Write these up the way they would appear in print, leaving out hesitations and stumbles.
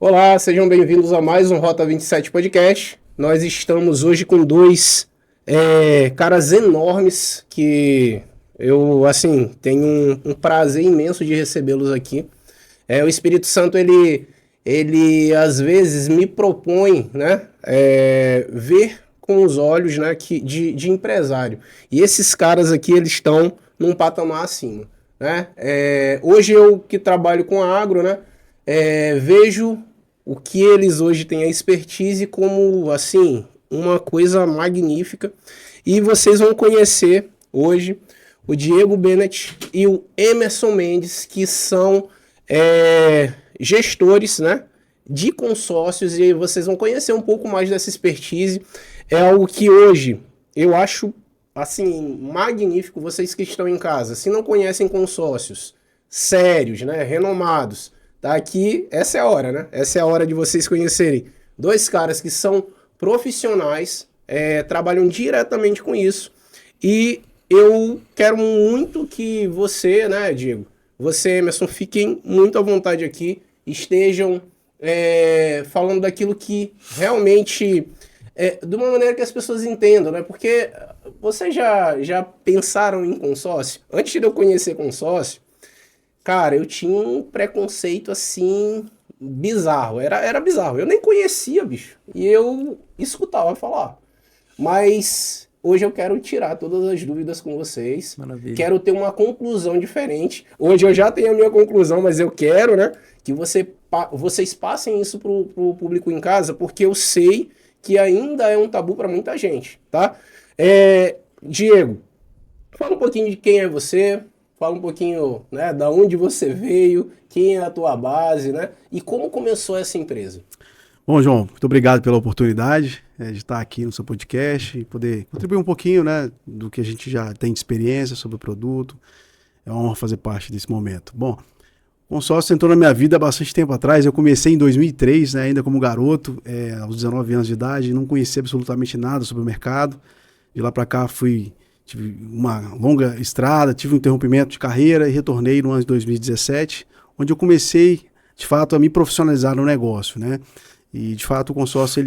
Olá, sejam bem-vindos a mais um Rota 27 Podcast. Nós estamos hoje com dois caras enormes que eu, assim, tenho um prazer imenso de recebê-los aqui. O Espírito Santo, ele às vezes me propõe, né, ver com os olhos, né, de empresário. E esses caras aqui, eles estão num patamar acima, né? Hoje eu que trabalho com agro, né, vejo o que eles hoje têm a expertise como, assim, uma coisa magnífica. E vocês vão conhecer hoje o Diego Bennett e o Emerson Mendes, que são gestores, né, de consórcios, e vocês vão conhecer um pouco mais dessa expertise. É algo que hoje eu acho, assim, magnífico. Vocês que estão em casa, se não conhecem consórcios sérios, né, renomados, tá aqui, essa é a hora, né? Essa é a hora de vocês conhecerem dois caras que são profissionais, trabalham diretamente com isso. E eu quero muito que você, né, Diego, você, Emerson, fiquem muito à vontade aqui, estejam falando daquilo que realmente, de uma maneira que as pessoas entendam, né? Porque vocês já pensaram em consórcio? Antes de eu conhecer consórcio, cara, eu tinha um preconceito assim bizarro, era bizarro. Eu nem conhecia, bicho. E eu escutava falar. Mas hoje eu quero tirar todas as dúvidas com vocês. Maravilha. Quero ter uma conclusão diferente. Hoje eu já tenho a minha conclusão, mas eu quero, né, que vocês passem isso pro público em casa, porque eu sei que ainda é um tabu para muita gente, tá? Diego, fala um pouquinho de quem é você. Fala um pouquinho, né, da onde você veio, quem é a tua base, né, e como começou essa empresa. Bom, João, muito obrigado pela oportunidade de estar aqui no seu podcast e poder contribuir um pouquinho, né, do que a gente já tem de experiência sobre o produto. É uma honra fazer parte desse momento. Bom, o consórcio entrou na minha vida há bastante tempo atrás. Eu comecei em 2003, né, ainda como garoto, aos 19 anos de idade, não conhecia absolutamente nada sobre o mercado. De lá para cá tive uma longa estrada, tive um interrompimento de carreira e retornei no ano de 2017, onde eu comecei, de fato, a me profissionalizar no negócio, né? E, de fato, o consórcio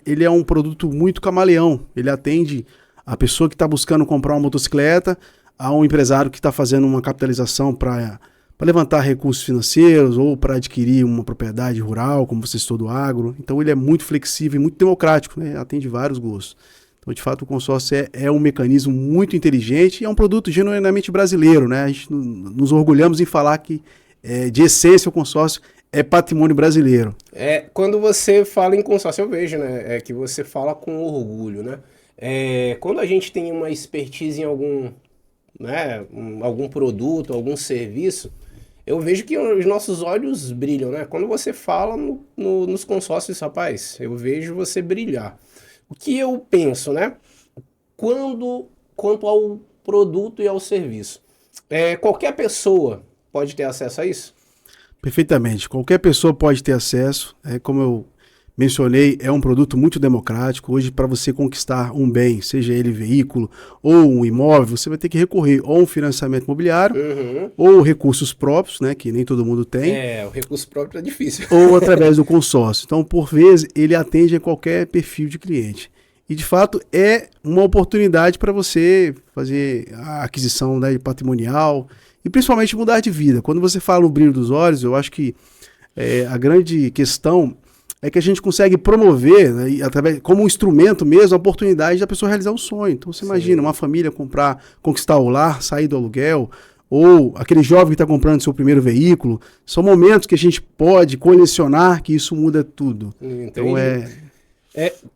ele é um produto muito camaleão. Ele atende a pessoa que está buscando comprar uma motocicleta, a um empresário que está fazendo uma capitalização para levantar recursos financeiros ou para adquirir uma propriedade rural, como você citou do agro. Então, ele é muito flexível e muito democrático, né? Atende vários gostos. Então, de fato, o consórcio é um mecanismo muito inteligente e é um produto genuinamente brasileiro, né? A gente nos orgulhamos em falar que, de essência, o consórcio é patrimônio brasileiro. Quando você fala em consórcio, eu vejo, né, que você fala com orgulho, né? Quando a gente tem uma expertise em algum, né, algum produto, algum serviço, eu vejo que os nossos olhos brilham, né? Quando você fala nos consórcios, rapaz, eu vejo você brilhar. O que eu penso, né? Quanto ao produto e ao serviço, qualquer pessoa pode ter acesso a isso? Perfeitamente. Qualquer pessoa pode ter acesso. Como eu mencionei, é um produto muito democrático. Hoje, para você conquistar um bem, seja ele veículo ou um imóvel, você vai ter que recorrer ou a um financiamento imobiliário ou recursos próprios, né, que nem todo mundo tem. O recurso próprio é difícil. Ou através do consórcio. Então, por vezes, ele atende a qualquer perfil de cliente. E, de fato, é uma oportunidade para você fazer a aquisição, né, patrimonial e, principalmente, mudar de vida. Quando você fala no brilho dos olhos, eu acho que a grande questão é que a gente consegue promover, né, como um instrumento mesmo, a oportunidade da pessoa realizar um sonho. Então, você imagina uma família conquistar o lar, sair do aluguel, ou aquele jovem que está comprando seu primeiro veículo. São momentos que a gente pode colecionar, que isso muda tudo. Entendi.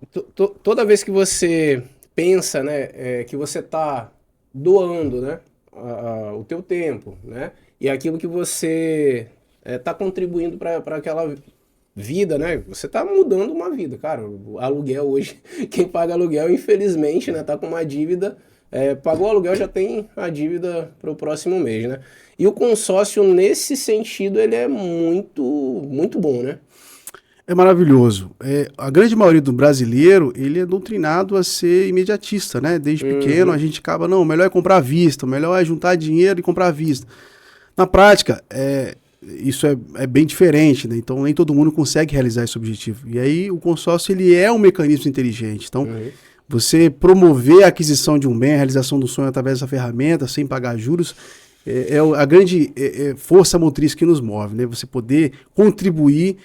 Então, toda vez que você pensa, né, que você está doando, né, o teu tempo, né, e aquilo que você está contribuindo para aquela vida, né, você está mudando uma vida, cara. O aluguel hoje, quem paga aluguel, infelizmente, né, tá com uma dívida. Pagou o aluguel, já tem a dívida para o próximo mês, né? E o consórcio, nesse sentido, ele é muito, muito bom, né? É maravilhoso. A grande maioria do brasileiro, ele é doutrinado a ser imediatista, né? Desde pequeno a gente acaba, não, o melhor é comprar à vista, o melhor é juntar dinheiro e comprar à vista. Na prática, isso é bem diferente, né? Então nem todo mundo consegue realizar esse objetivo. E aí o consórcio ele é um mecanismo inteligente. Então você promover a aquisição de um bem, a realização do sonho através dessa ferramenta, sem pagar juros, a grande força motriz que nos move, né? Você poder contribuir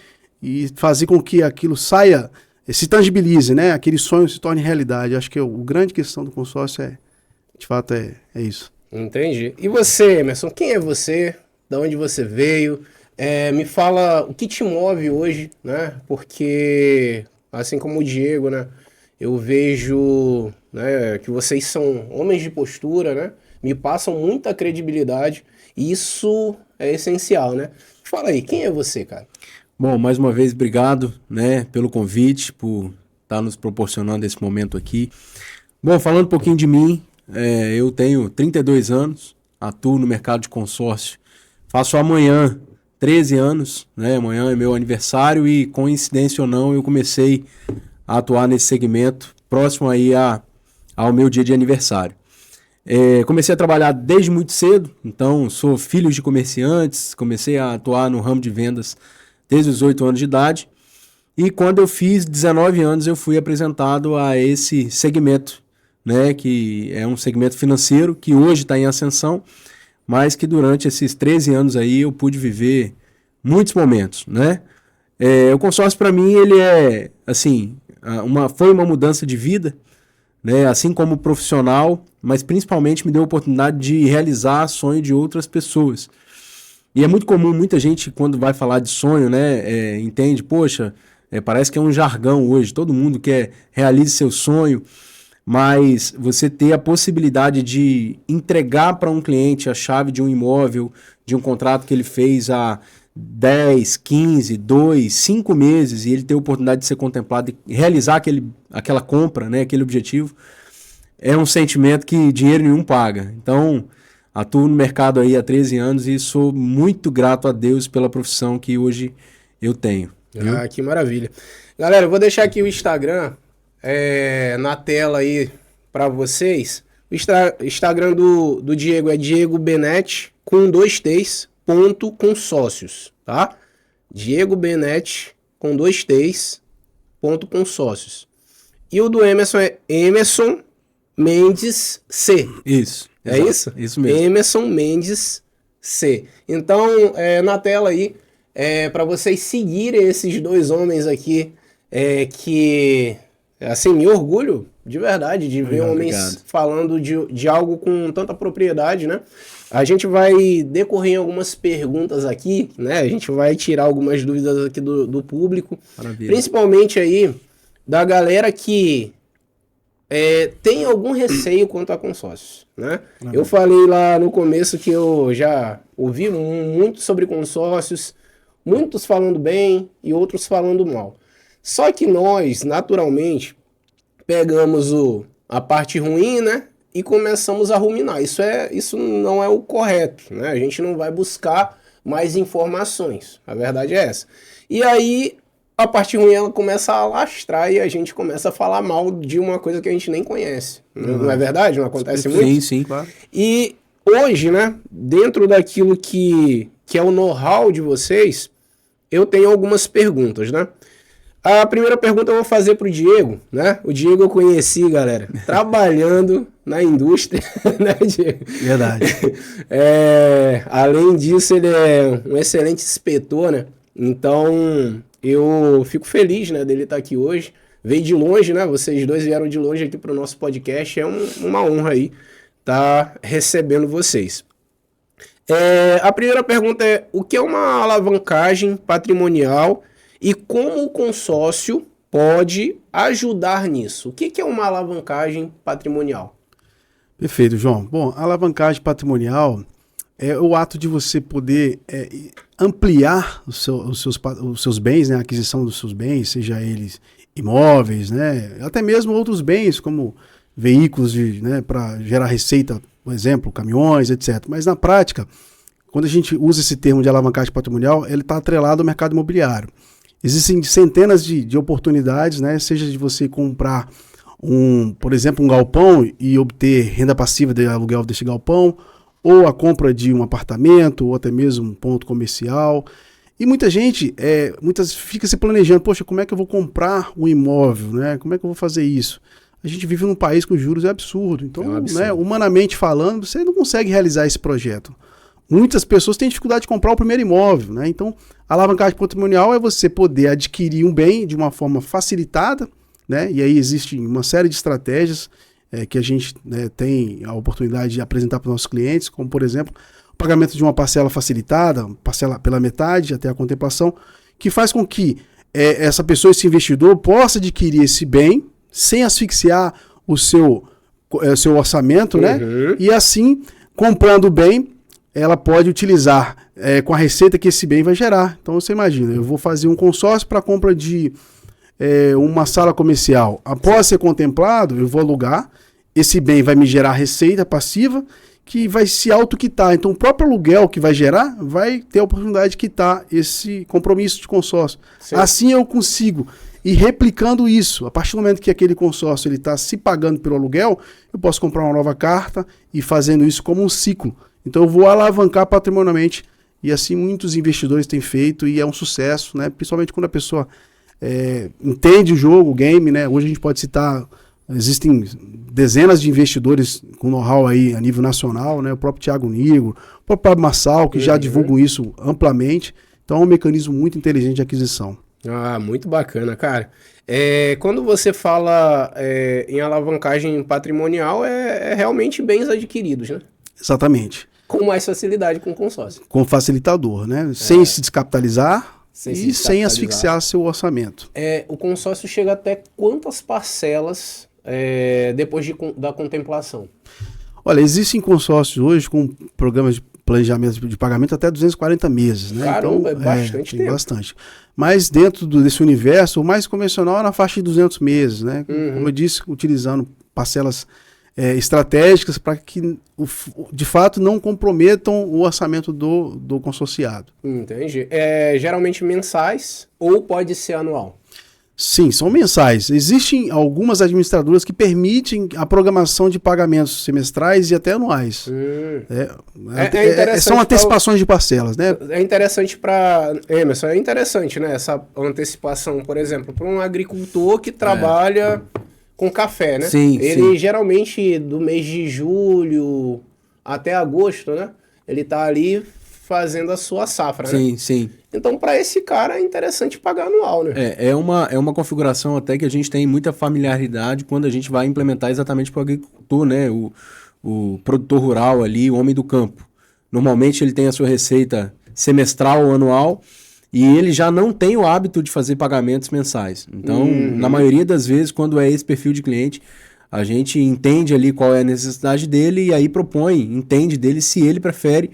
e fazer com que aquilo saia, se tangibilize, né? Aquele sonho se torne realidade. Acho que a grande questão do consórcio de fato, é isso. Entendi. E você, Emerson, quem é você? De onde você veio? Me fala o que te move hoje, né? Porque, assim como o Diego, né? Eu vejo, né, que vocês são homens de postura, né? Me passam muita credibilidade e isso é essencial, né? Fala aí, quem é você, cara? Bom, mais uma vez, obrigado, né, pelo convite, por estar nos proporcionando esse momento aqui. Bom, falando um pouquinho de mim, eu tenho 32 anos, atuo no mercado de consórcio, faço amanhã 13 anos, né? Amanhã é meu aniversário e, coincidência ou não, eu comecei a atuar nesse segmento próximo aí ao meu dia de aniversário. Comecei a trabalhar desde muito cedo, então sou filho de comerciantes, comecei a atuar no ramo de vendas desde os 8 anos de idade e quando eu fiz 19 anos eu fui apresentado a esse segmento, né, que é um segmento financeiro que hoje está em ascensão, mas que durante esses 13 anos aí eu pude viver muitos momentos, né? O consórcio para mim ele é assim, foi uma mudança de vida, né? Assim como profissional, mas principalmente me deu a oportunidade de realizar sonho de outras pessoas. E é muito comum, muita gente quando vai falar de sonho, né, entende, poxa, parece que é um jargão hoje, todo mundo quer realize seu sonho, mas você ter a possibilidade de entregar para um cliente a chave de um imóvel, de um contrato que ele fez há 10, 15, 2, 5 meses e ele ter a oportunidade de ser contemplado e realizar aquela compra, né, aquele objetivo, é um sentimento que dinheiro nenhum paga. Então, atuo no mercado aí há 13 anos e sou muito grato a Deus pela profissão que hoje eu tenho. Viu? Que maravilha. Galera, eu vou deixar aqui o Instagram na tela aí para vocês. O Instagram do Diego é Diego Benetti com 2 T's, ponto consórcios, tá? Diego Benetti com 2 T's, ponto consórcios. E o do Emerson é Emerson Mendes C. Isso. É isso? Isso mesmo. Emerson Mendes C. Então, na tela aí, para vocês seguirem esses 2 homens aqui, que, assim, me orgulho de verdade de ver homens falando de algo com tanta propriedade, né? A gente vai decorrer em algumas perguntas aqui, né? A gente vai tirar algumas dúvidas aqui do público. Maravilha. Principalmente aí da galera que tem algum receio quanto a consórcios, né? Eu falei lá no começo que eu já ouvi muito sobre consórcios, muitos falando bem e outros falando mal. Só que nós, naturalmente, pegamos a parte ruim, né? E começamos a ruminar. Isso não é o correto, né? A gente não vai buscar mais informações. A verdade é essa. E aí, a parte ruim ela começa a alastrar e a gente começa a falar mal de uma coisa que a gente nem conhece. Não é verdade? Não acontece muito? Sim, sim, claro. E hoje, né? Dentro daquilo que é o know-how de vocês, eu tenho algumas perguntas, né? A primeira pergunta eu vou fazer pro Diego, né? O Diego eu conheci, galera, trabalhando na indústria, né, Diego? Verdade. Além disso, ele é um excelente inspetor, né? Então, eu fico feliz, né, dele estar aqui hoje. Veio de longe, né? Vocês 2 vieram de longe aqui pro nosso podcast. É uma honra aí estar recebendo vocês. A primeira pergunta é: o que é uma alavancagem patrimonial e como o consórcio pode ajudar nisso? O que é uma alavancagem patrimonial? Perfeito, João. Bom, a alavancagem patrimonial é o ato de você poder ampliar os seus bens, né? A aquisição dos seus bens, seja eles imóveis, né? Até mesmo outros bens, como veículos para gerar receita, por exemplo, caminhões, etc. Mas na prática, quando a gente usa esse termo de alavancagem patrimonial, ele está atrelado ao mercado imobiliário. Existem centenas de oportunidades, né? Seja de você comprar por exemplo, um galpão e obter renda passiva de aluguel deste galpão, ou a compra de um apartamento, ou até mesmo um ponto comercial. E muita gente fica se planejando, poxa, como é que eu vou comprar um imóvel, né? Como é que eu vou fazer isso? A gente vive num país com juros absurdo. Então, É um absurdo. né, humanamente falando, você não consegue realizar esse projeto. Muitas pessoas têm dificuldade de comprar o primeiro imóvel, né? Então, a alavancagem patrimonial é você poder adquirir um bem de uma forma facilitada, né? E aí existe uma série de estratégias que a gente, né, tem a oportunidade de apresentar para os nossos clientes, como, por exemplo, o pagamento de uma parcela facilitada, parcela pela metade até a contemplação, que faz com que essa pessoa, esse investidor, possa adquirir esse bem sem asfixiar o seu orçamento, né? E assim, comprando o bem, ela pode utilizar com a receita que esse bem vai gerar. Então você imagina, eu vou fazer um consórcio para compra de uma sala comercial. Após ser contemplado, eu vou alugar, esse bem vai me gerar receita passiva que vai se autoquitar. Então o próprio aluguel que vai gerar vai ter a oportunidade de quitar esse compromisso de consórcio. Sim. Assim eu consigo ir replicando isso. A partir do momento que aquele consórcio está se pagando pelo aluguel, eu posso comprar uma nova carta e fazendo isso como um ciclo. Então eu vou alavancar patrimonialmente e assim muitos investidores têm feito e é um sucesso, né? Principalmente quando a pessoa entende o jogo, o game, né? Hoje a gente pode citar, existem dezenas de investidores com know-how aí a nível nacional, né? O próprio Thiago Nigro, o próprio Pablo Massal, que já divulgam isso amplamente. Então é um mecanismo muito inteligente de aquisição. Ah, muito bacana, cara. Quando você fala em alavancagem patrimonial, realmente bens adquiridos, né? Exatamente. Com mais facilidade com o consórcio. Com facilitador, né? Sem se descapitalizar sem asfixiar seu orçamento. O consórcio chega até quantas parcelas depois da contemplação? Olha, existem consórcios hoje com programas de planejamento de pagamento até 240 meses, né? Caramba, então, bastante tempo. Bastante. Mas dentro desse universo, o mais convencional é na faixa de 200 meses, né? Como eu disse, utilizando parcelas estratégicas para que, de fato, não comprometam o orçamento do consorciado. Entendi. Geralmente mensais ou pode ser anual? Sim, são mensais. Existem algumas administradoras que permitem a programação de pagamentos semestrais e até anuais. São antecipações de parcelas, né? É interessante para Emerson, é interessante, né? Essa antecipação, por exemplo, para um agricultor que trabalha com café, né? Sim, ele geralmente do mês de julho até agosto, né? Ele tá ali fazendo a sua safra, né? Sim, sim. Então, para esse cara é interessante pagar anual, né? É uma configuração até que a gente tem muita familiaridade quando a gente vai implementar exatamente para o agricultor, né? O produtor rural ali, o homem do campo. Normalmente ele tem a sua receita semestral ou anual e ele já não tem o hábito de fazer pagamentos mensais. Então, na maioria das vezes, quando é esse perfil de cliente, a gente entende ali qual é a necessidade dele e aí entende dele se ele prefere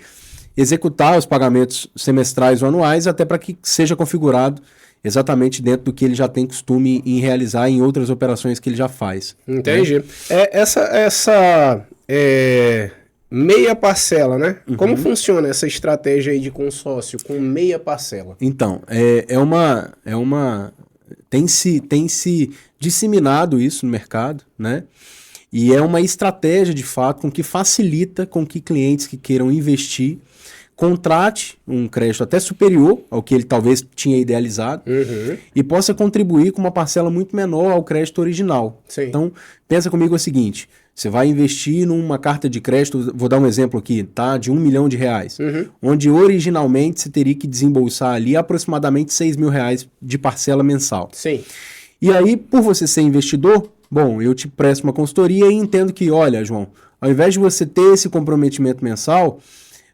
executar os pagamentos semestrais ou anuais, até para que seja configurado exatamente dentro do que ele já tem costume em realizar em outras operações que ele já faz. Entendi. Né? Essa meia parcela, né? Como funciona essa estratégia aí de consórcio com meia parcela? Então, tem se disseminado isso no mercado, né? E é uma estratégia, de fato, que facilita com que clientes que queiram investir contrate um crédito até superior ao que ele talvez tinha idealizado e possa contribuir com uma parcela muito menor ao crédito original. Sim. Então, pensa comigo o seguinte, você vai investir numa carta de crédito, vou dar um exemplo aqui, tá? De R$1 milhão, onde originalmente você teria que desembolsar ali aproximadamente R$6.000 de parcela mensal. Sim. E aí, por você ser investidor, bom, eu te presto uma consultoria e entendo que, olha, João, ao invés de você ter esse comprometimento mensal,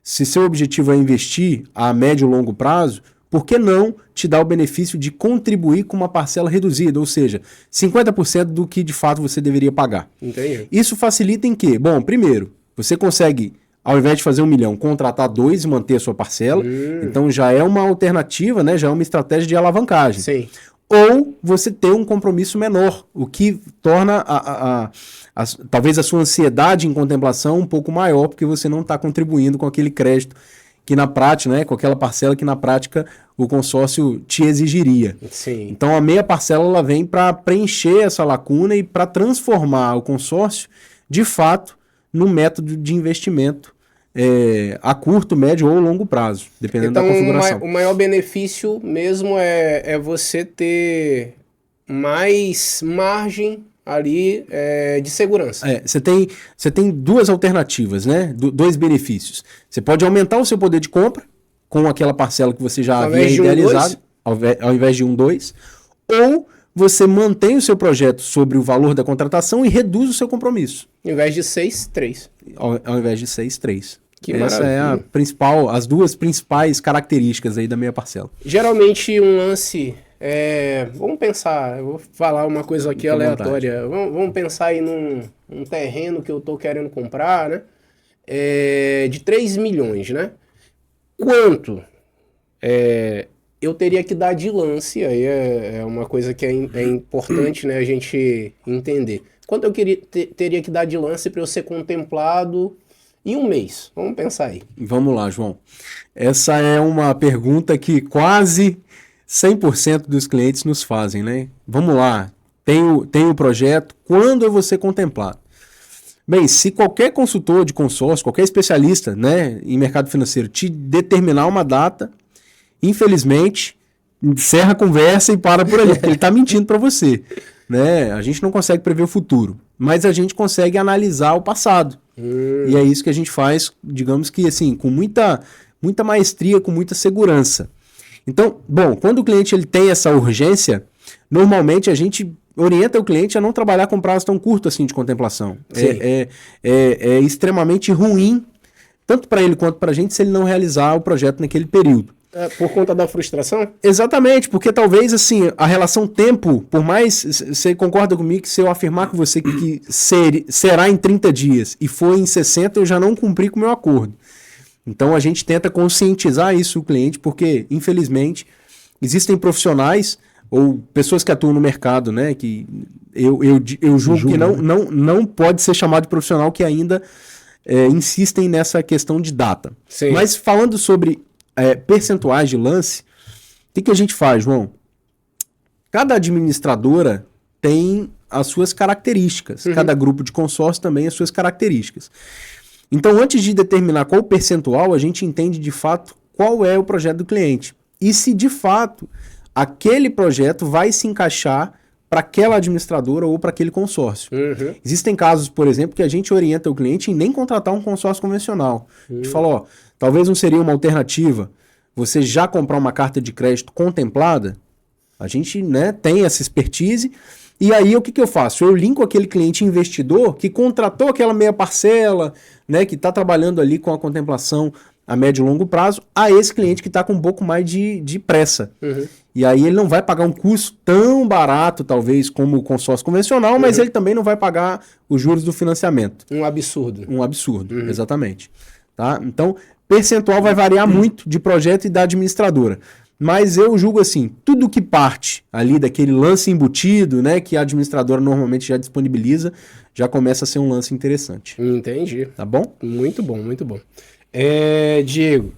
se seu objetivo é investir a médio e longo prazo, por que não te dar o benefício de contribuir com uma parcela reduzida, ou seja, 50% do que de fato você deveria pagar? Entendi. Isso facilita em quê? Bom, primeiro, você consegue, ao invés de fazer 1 milhão, contratar 2 e manter a sua parcela, então já é uma alternativa, né? Já é uma estratégia de alavancagem. Sim. Ou você ter um compromisso menor, o que torna talvez a sua ansiedade em contemplação um pouco maior, porque você não está contribuindo com aquele crédito que na prática, né, com aquela parcela que na prática o consórcio te exigiria. Sim. Então a meia parcela ela vem para preencher essa lacuna e para transformar o consórcio de fato num método de investimento a curto, médio ou longo prazo, dependendo Então, da configuração. o maior benefício mesmo é você ter mais margem ali de segurança. Você tem duas alternativas, né? Dois benefícios. Você pode aumentar o seu poder de compra com aquela parcela que você já havia idealizado, ao invés de 1,2, ou você mantém o seu projeto sobre o valor da contratação e reduz o seu compromisso. Ao invés de 6,3. Ao invés de 6,3. Que Essa maravilha. é as duas principais características aí da meia parcela. Geralmente um lance... vamos pensar, eu vou falar uma coisa aqui Fique à aleatória. Vamos pensar aí num terreno que eu tô querendo comprar, né? De 3 milhões, né? Quanto eu teria que dar de lance? Aí é uma coisa que é importante, né, a gente entender. Quanto eu teria que dar de lance para eu ser contemplado em um mês? Vamos pensar aí. Vamos lá, João. Essa é uma pergunta que quase 100% dos clientes nos fazem, né? Vamos lá, tenho o projeto, quando eu vou ser contemplado? Bem, se qualquer consultor de consórcio, qualquer especialista, né, em mercado financeiro te determinar uma data, infelizmente, encerra a conversa e para por ali, porque ele está mentindo para você. Né? A gente não consegue prever o futuro, mas a gente consegue analisar o passado. E é isso que a gente faz, digamos que assim, com muita maestria, com muita segurança. Então, bom, quando o cliente ele tem essa urgência, normalmente a gente orienta o cliente a não trabalhar com prazo tão curto assim de contemplação. É extremamente ruim, tanto para ele quanto para a gente, se ele não realizar o projeto naquele período. Por conta da frustração? Exatamente, porque talvez assim, a relação tempo, por mais, você concorda comigo que se eu afirmar com você que será em 30 dias e for em 60, eu já não cumpri com o meu acordo. Então a gente tenta conscientizar isso o cliente, porque infelizmente existem profissionais ou pessoas que atuam no mercado, né, que eu julgo que não pode ser chamado de profissional que ainda insistem nessa questão de data. Sim. Mas falando sobre percentuais de lance, o que a gente faz, João? Cada administradora tem as suas características, cada grupo de consórcio também as suas características. Então, antes de determinar qual o percentual, a gente entende de fato qual é o projeto do cliente. E se de fato aquele projeto vai se encaixar para aquela administradora ou para aquele consórcio. Existem casos, por exemplo, que a gente orienta o cliente em nem contratar um consórcio convencional. A gente fala, ó, talvez não seria uma alternativa você já comprar uma carta de crédito contemplada? A gente, né, tem essa expertise. E aí, o que eu faço? Eu linko aquele cliente investidor que contratou aquela meia parcela, né, que está trabalhando ali com a contemplação a médio e longo prazo, a esse cliente que está com um pouco mais de pressa. E aí ele não vai pagar um custo tão barato, talvez, como o consórcio convencional, mas ele também não vai pagar os juros do financiamento. Um absurdo. Um absurdo, exatamente. Tá? Então, percentual vai variar muito de projeto e da administradora. Mas eu julgo assim, tudo que parte ali daquele lance embutido, né, que a administradora normalmente já disponibiliza, já começa a ser um lance interessante. Entendi. Tá bom? Muito bom, muito bom. Diego,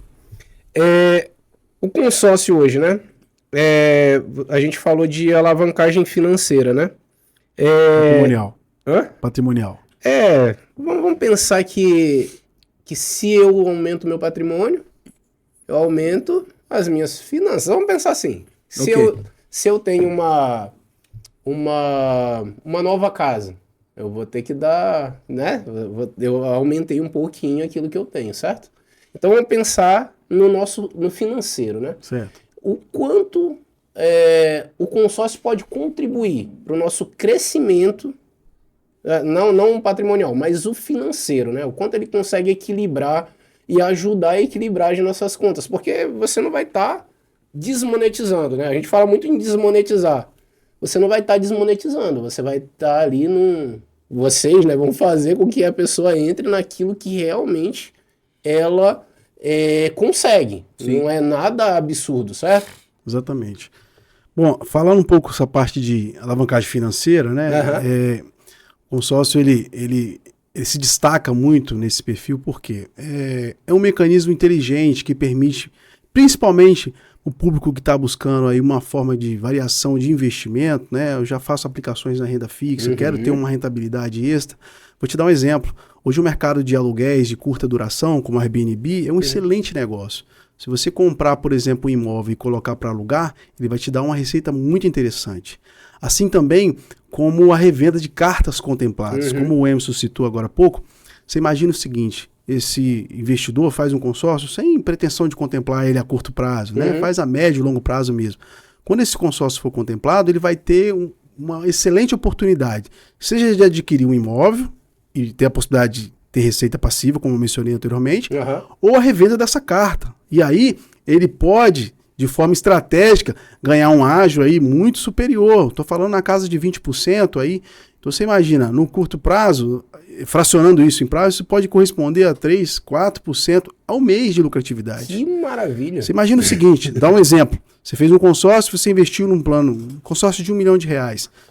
o consórcio hoje, né? A gente falou de alavancagem financeira, né? Patrimonial. Hã? Patrimonial. Vamos pensar que se eu aumento meu patrimônio, eu aumento as minhas finanças. Vamos pensar assim. Se eu tenho uma nova casa, eu vou ter que dar, né? Eu aumentei um pouquinho aquilo que eu tenho, certo? Então vamos pensar no financeiro, né? Certo. O quanto o consórcio pode contribuir para o nosso crescimento, não o patrimonial, mas o financeiro, né? O quanto ele consegue equilibrar e ajudar a equilibrar as nossas contas, porque você não vai estar desmonetizando, né? A gente fala muito em desmonetizar. Você não vai estar desmonetizando, você vai estar ali vocês, né, vão fazer com que a pessoa entre naquilo que realmente ela consegue. Sim. Não é nada absurdo, certo? Exatamente. Bom, falando um pouco essa parte de alavancagem financeira, né? O consórcio, ele se destaca muito nesse perfil porque é um mecanismo inteligente que permite, principalmente o público que está buscando aí uma forma de variação de investimento, né? Eu já faço aplicações na renda fixa, quero ter uma rentabilidade extra. Vou te dar um exemplo. Hoje o mercado de aluguéis de curta duração, como a Airbnb, é um excelente negócio. Se você comprar, por exemplo, um imóvel e colocar para alugar, ele vai te dar uma receita muito interessante. Assim também como a revenda de cartas contempladas. Como o Emerson citou agora há pouco, você imagina o seguinte, esse investidor faz um consórcio sem pretensão de contemplar ele a curto prazo, né? Faz a médio e longo prazo mesmo. Quando esse consórcio for contemplado, ele vai ter uma excelente oportunidade, seja de adquirir um imóvel e ter a possibilidade de ter receita passiva, como eu mencionei anteriormente, ou a revenda dessa carta. E aí ele pode, de forma estratégica, ganhar um ágio aí muito superior. Estou falando na casa de 20% aí. Então você imagina, no curto prazo, fracionando isso em prazo, isso pode corresponder a 3%, 4% ao mês de lucratividade. Que maravilha! Você imagina o seguinte, dá um exemplo. Você fez um consórcio, você investiu num plano, um consórcio de R$1 milhão.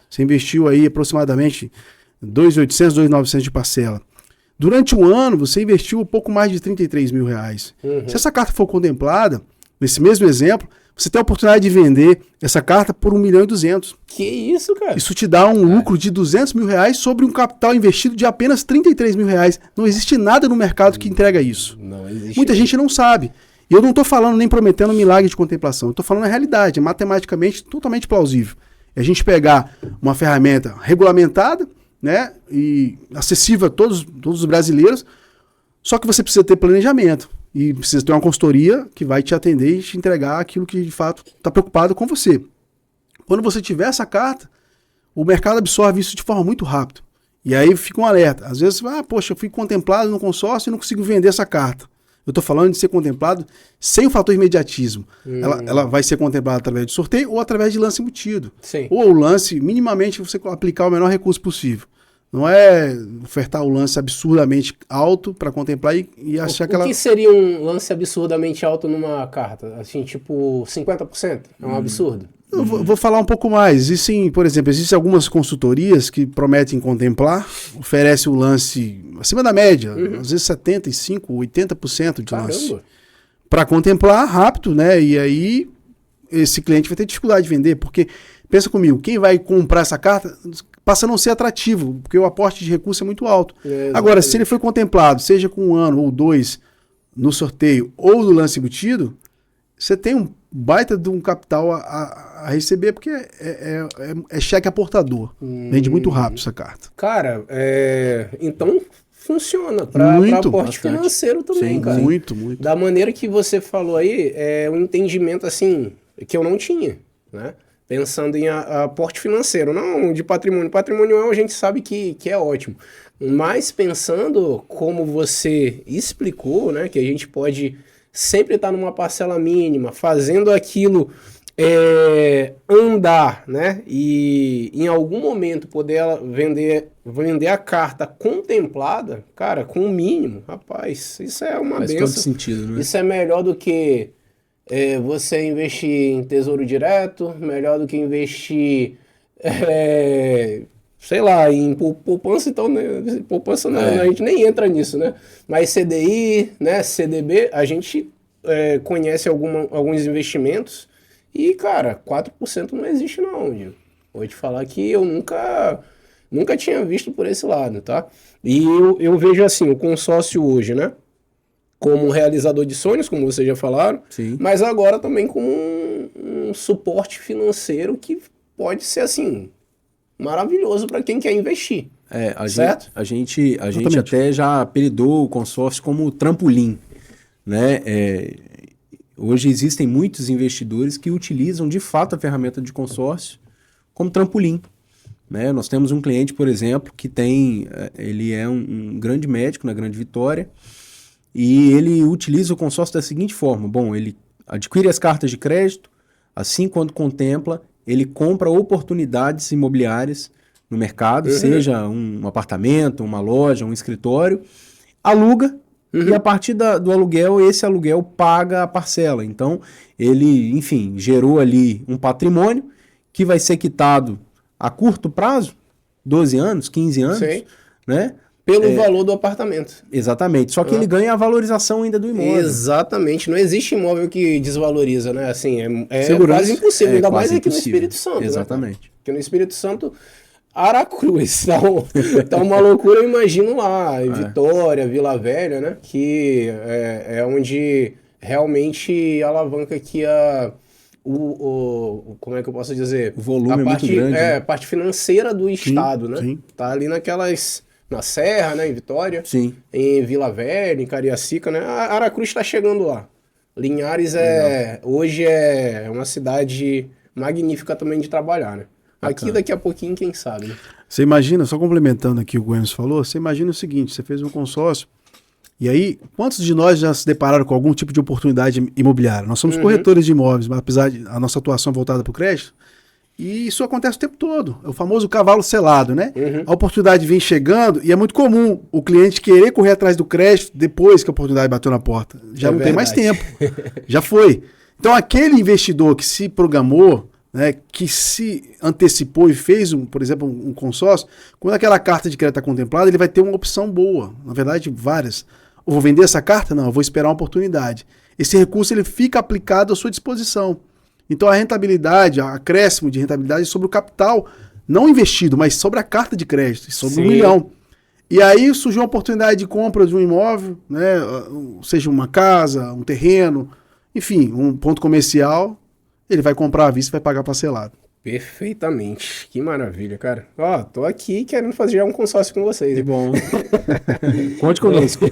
Você investiu aí aproximadamente 2.800, 2.900 de parcela. Durante um ano, você investiu um pouco mais de R$33 mil. Se essa carta for contemplada, nesse mesmo exemplo, você tem a oportunidade de vender essa carta por R$1.2 milhão. Que isso, cara? Isso te dá um lucro de R$200 mil sobre um capital investido de apenas R$33 mil. Não existe nada no mercado que entrega isso. Não existe. Muita gente não sabe. E eu não estou falando nem prometendo um milagre de contemplação. Eu estou falando a realidade, é matematicamente totalmente plausível. É a gente pegar uma ferramenta regulamentada, né, e acessível a todos os brasileiros, só que você precisa ter planejamento e precisa ter uma consultoria que vai te atender e te entregar aquilo que de fato está preocupado com você. Quando você tiver essa carta, o mercado absorve isso de forma muito rápida. E aí fica um alerta. Às vezes, poxa, eu fui contemplado no consórcio e não consigo vender essa carta. Eu estou falando de ser contemplado sem o fator imediatismo. Ela vai ser contemplada através de sorteio ou através de lance embutido. Sim. Ou o lance, minimamente, você aplicar o menor recurso possível. Não é ofertar o lance absurdamente alto para contemplar e achar que ela... O que seria um lance absurdamente alto numa carta? Assim, tipo 50%? É um absurdo? Eu vou falar um pouco mais. Existem, por exemplo, existem algumas consultorias que prometem contemplar, oferecem o lance acima da média, às vezes 75%, 80% de lance. Para contemplar rápido, né? E aí esse cliente vai ter dificuldade de vender, porque, pensa comigo, quem vai comprar essa carta passa a não ser atrativo, porque o aporte de recurso é muito alto. Agora, se ele foi contemplado, seja com 1 ano ou 2 no sorteio ou no lance embutido, você tem um baita de um capital a receber, porque é cheque aportador. Vende muito rápido essa carta. Cara, então funciona para aporte financeiro também, sim, cara. Muito. Da maneira que você falou aí, é um entendimento assim, que eu não tinha, né? Pensando em aporte financeiro, não de patrimônio. Patrimonial a gente sabe que é ótimo. Mas pensando como você explicou, né? Que a gente pode sempre estar numa parcela mínima, fazendo aquilo andar, né? E em algum momento poder vender a carta contemplada, cara, com o mínimo, rapaz, isso é uma benção. Faz todo sentido, né? Isso é melhor do que você investir em tesouro direto, melhor do que investir, sei lá, em poupança, então, né? Poupança não, a gente nem entra nisso, né? Mas CDI, né? CDB, a gente conhece alguns investimentos e, cara, 4% não existe não, Diego. Vou te falar que eu nunca tinha visto por esse lado, tá? E eu vejo assim, o consórcio hoje, né? Como um realizador de sonhos, como vocês já falaram, sim, mas agora também como um suporte financeiro que pode ser, assim, maravilhoso para quem quer investir. Certo? A gente até já apelidou o consórcio como trampolim, né? Hoje existem muitos investidores que utilizam de fato a ferramenta de consórcio como trampolim, né? Nós temos um cliente, por exemplo, que ele é um grande médico na Grande Vitória e ele utiliza o consórcio da seguinte forma: bom, ele adquire as cartas de crédito, assim quando contempla, ele compra oportunidades imobiliárias no mercado, seja um apartamento, uma loja, um escritório, aluga e a partir do aluguel, esse aluguel paga a parcela. Então, ele, enfim, gerou ali um patrimônio que vai ser quitado a curto prazo, 12 anos, 15 anos, sim, né? Pelo valor do apartamento. Exatamente, só que ele ganha a valorização ainda do imóvel. Exatamente, não existe imóvel que desvaloriza, né? Assim, é quase impossível, ainda mais aqui impossível. No Espírito Santo. Exatamente. Né? Porque no Espírito Santo, Aracruz, tá uma loucura, eu imagino lá, em Vitória, Vila Velha, né? Que é onde realmente alavanca aqui como é que eu posso dizer? O volume é muito grande. A parte financeira do estado, né? Sim. Tá ali na Serra, né? Em Vitória. Sim. Em Vila Velha, em Cariacica, né? A Aracruz tá chegando lá. Linhares hoje é uma cidade magnífica também de trabalhar, né? Aqui daqui a pouquinho, quem sabe, né? Você imagina, só complementando aqui o que o Emerson falou, você imagina o seguinte, você fez um consórcio, e aí, quantos de nós já se depararam com algum tipo de oportunidade imobiliária? Nós somos corretores de imóveis, mas apesar de a nossa atuação voltada para o crédito, e isso acontece o tempo todo. É o famoso cavalo selado, né? A oportunidade vem chegando e é muito comum o cliente querer correr atrás do crédito depois que a oportunidade bateu na porta. Já não tem mais tempo. Já foi. Então, aquele investidor que se programou, né, que se antecipou e fez, por exemplo, um consórcio, quando aquela carta de crédito está contemplada, ele vai ter uma opção boa. Na verdade, várias. Eu vou vender essa carta? Não, eu vou esperar uma oportunidade. Esse recurso ele fica aplicado à sua disposição. Então a rentabilidade, o acréscimo de rentabilidade é sobre o capital não investido, mas sobre a carta de crédito, sobre 1 milhão. E aí surgiu uma oportunidade de compra de um imóvel, né, seja uma casa, um terreno, enfim, um ponto comercial, ele vai comprar à vista e vai pagar parcelado. Perfeitamente. Que maravilha, cara. Ó, tô aqui querendo fazer já um consórcio com vocês. Que bom. Conte conosco.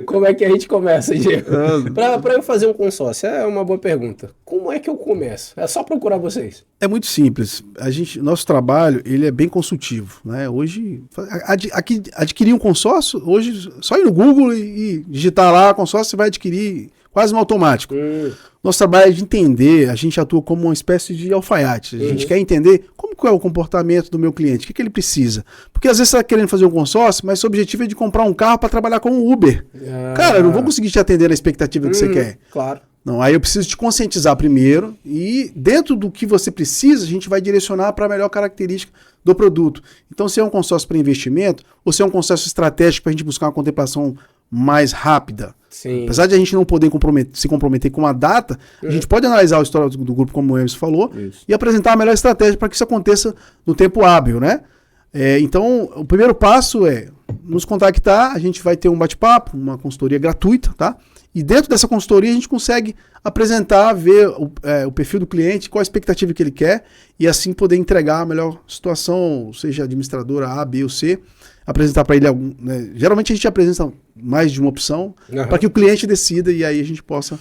Como é que a gente começa, Diego? Pra eu fazer um consórcio, é uma boa pergunta. Como é que eu começo? É só procurar vocês? É muito simples. Nosso trabalho, ele é bem consultivo, né? Hoje, adquirir um consórcio, hoje, só ir no Google e digitar lá consórcio, você vai adquirir quase no automático. Nosso trabalho é de entender, a gente atua como uma espécie de alfaiate. A gente quer entender como que é o comportamento do meu cliente, o que ele precisa. Porque às vezes você está querendo fazer um consórcio, mas seu objetivo é de comprar um carro para trabalhar como Uber. Cara, eu não vou conseguir te atender na expectativa que você quer. Claro. Não, aí eu preciso te conscientizar primeiro e dentro do que você precisa, a gente vai direcionar para a melhor característica do produto. Então, se é um consórcio para investimento ou se é um consórcio estratégico para a gente buscar uma contemplação mais rápida. Sim. Apesar de a gente não poder se comprometer com uma data, a gente pode analisar a história do grupo, como o Emerson falou, e apresentar a melhor estratégia para que isso aconteça no tempo hábil, né? Então, o primeiro passo é nos contactar, a gente vai ter um bate-papo, uma consultoria gratuita, tá? E dentro dessa consultoria a gente consegue apresentar, ver o perfil do cliente, qual a expectativa que ele quer, e assim poder entregar a melhor situação, seja administradora A, B ou C, apresentar para ele algum, né? Geralmente a gente apresenta mais de uma opção para que o cliente decida e aí a gente possa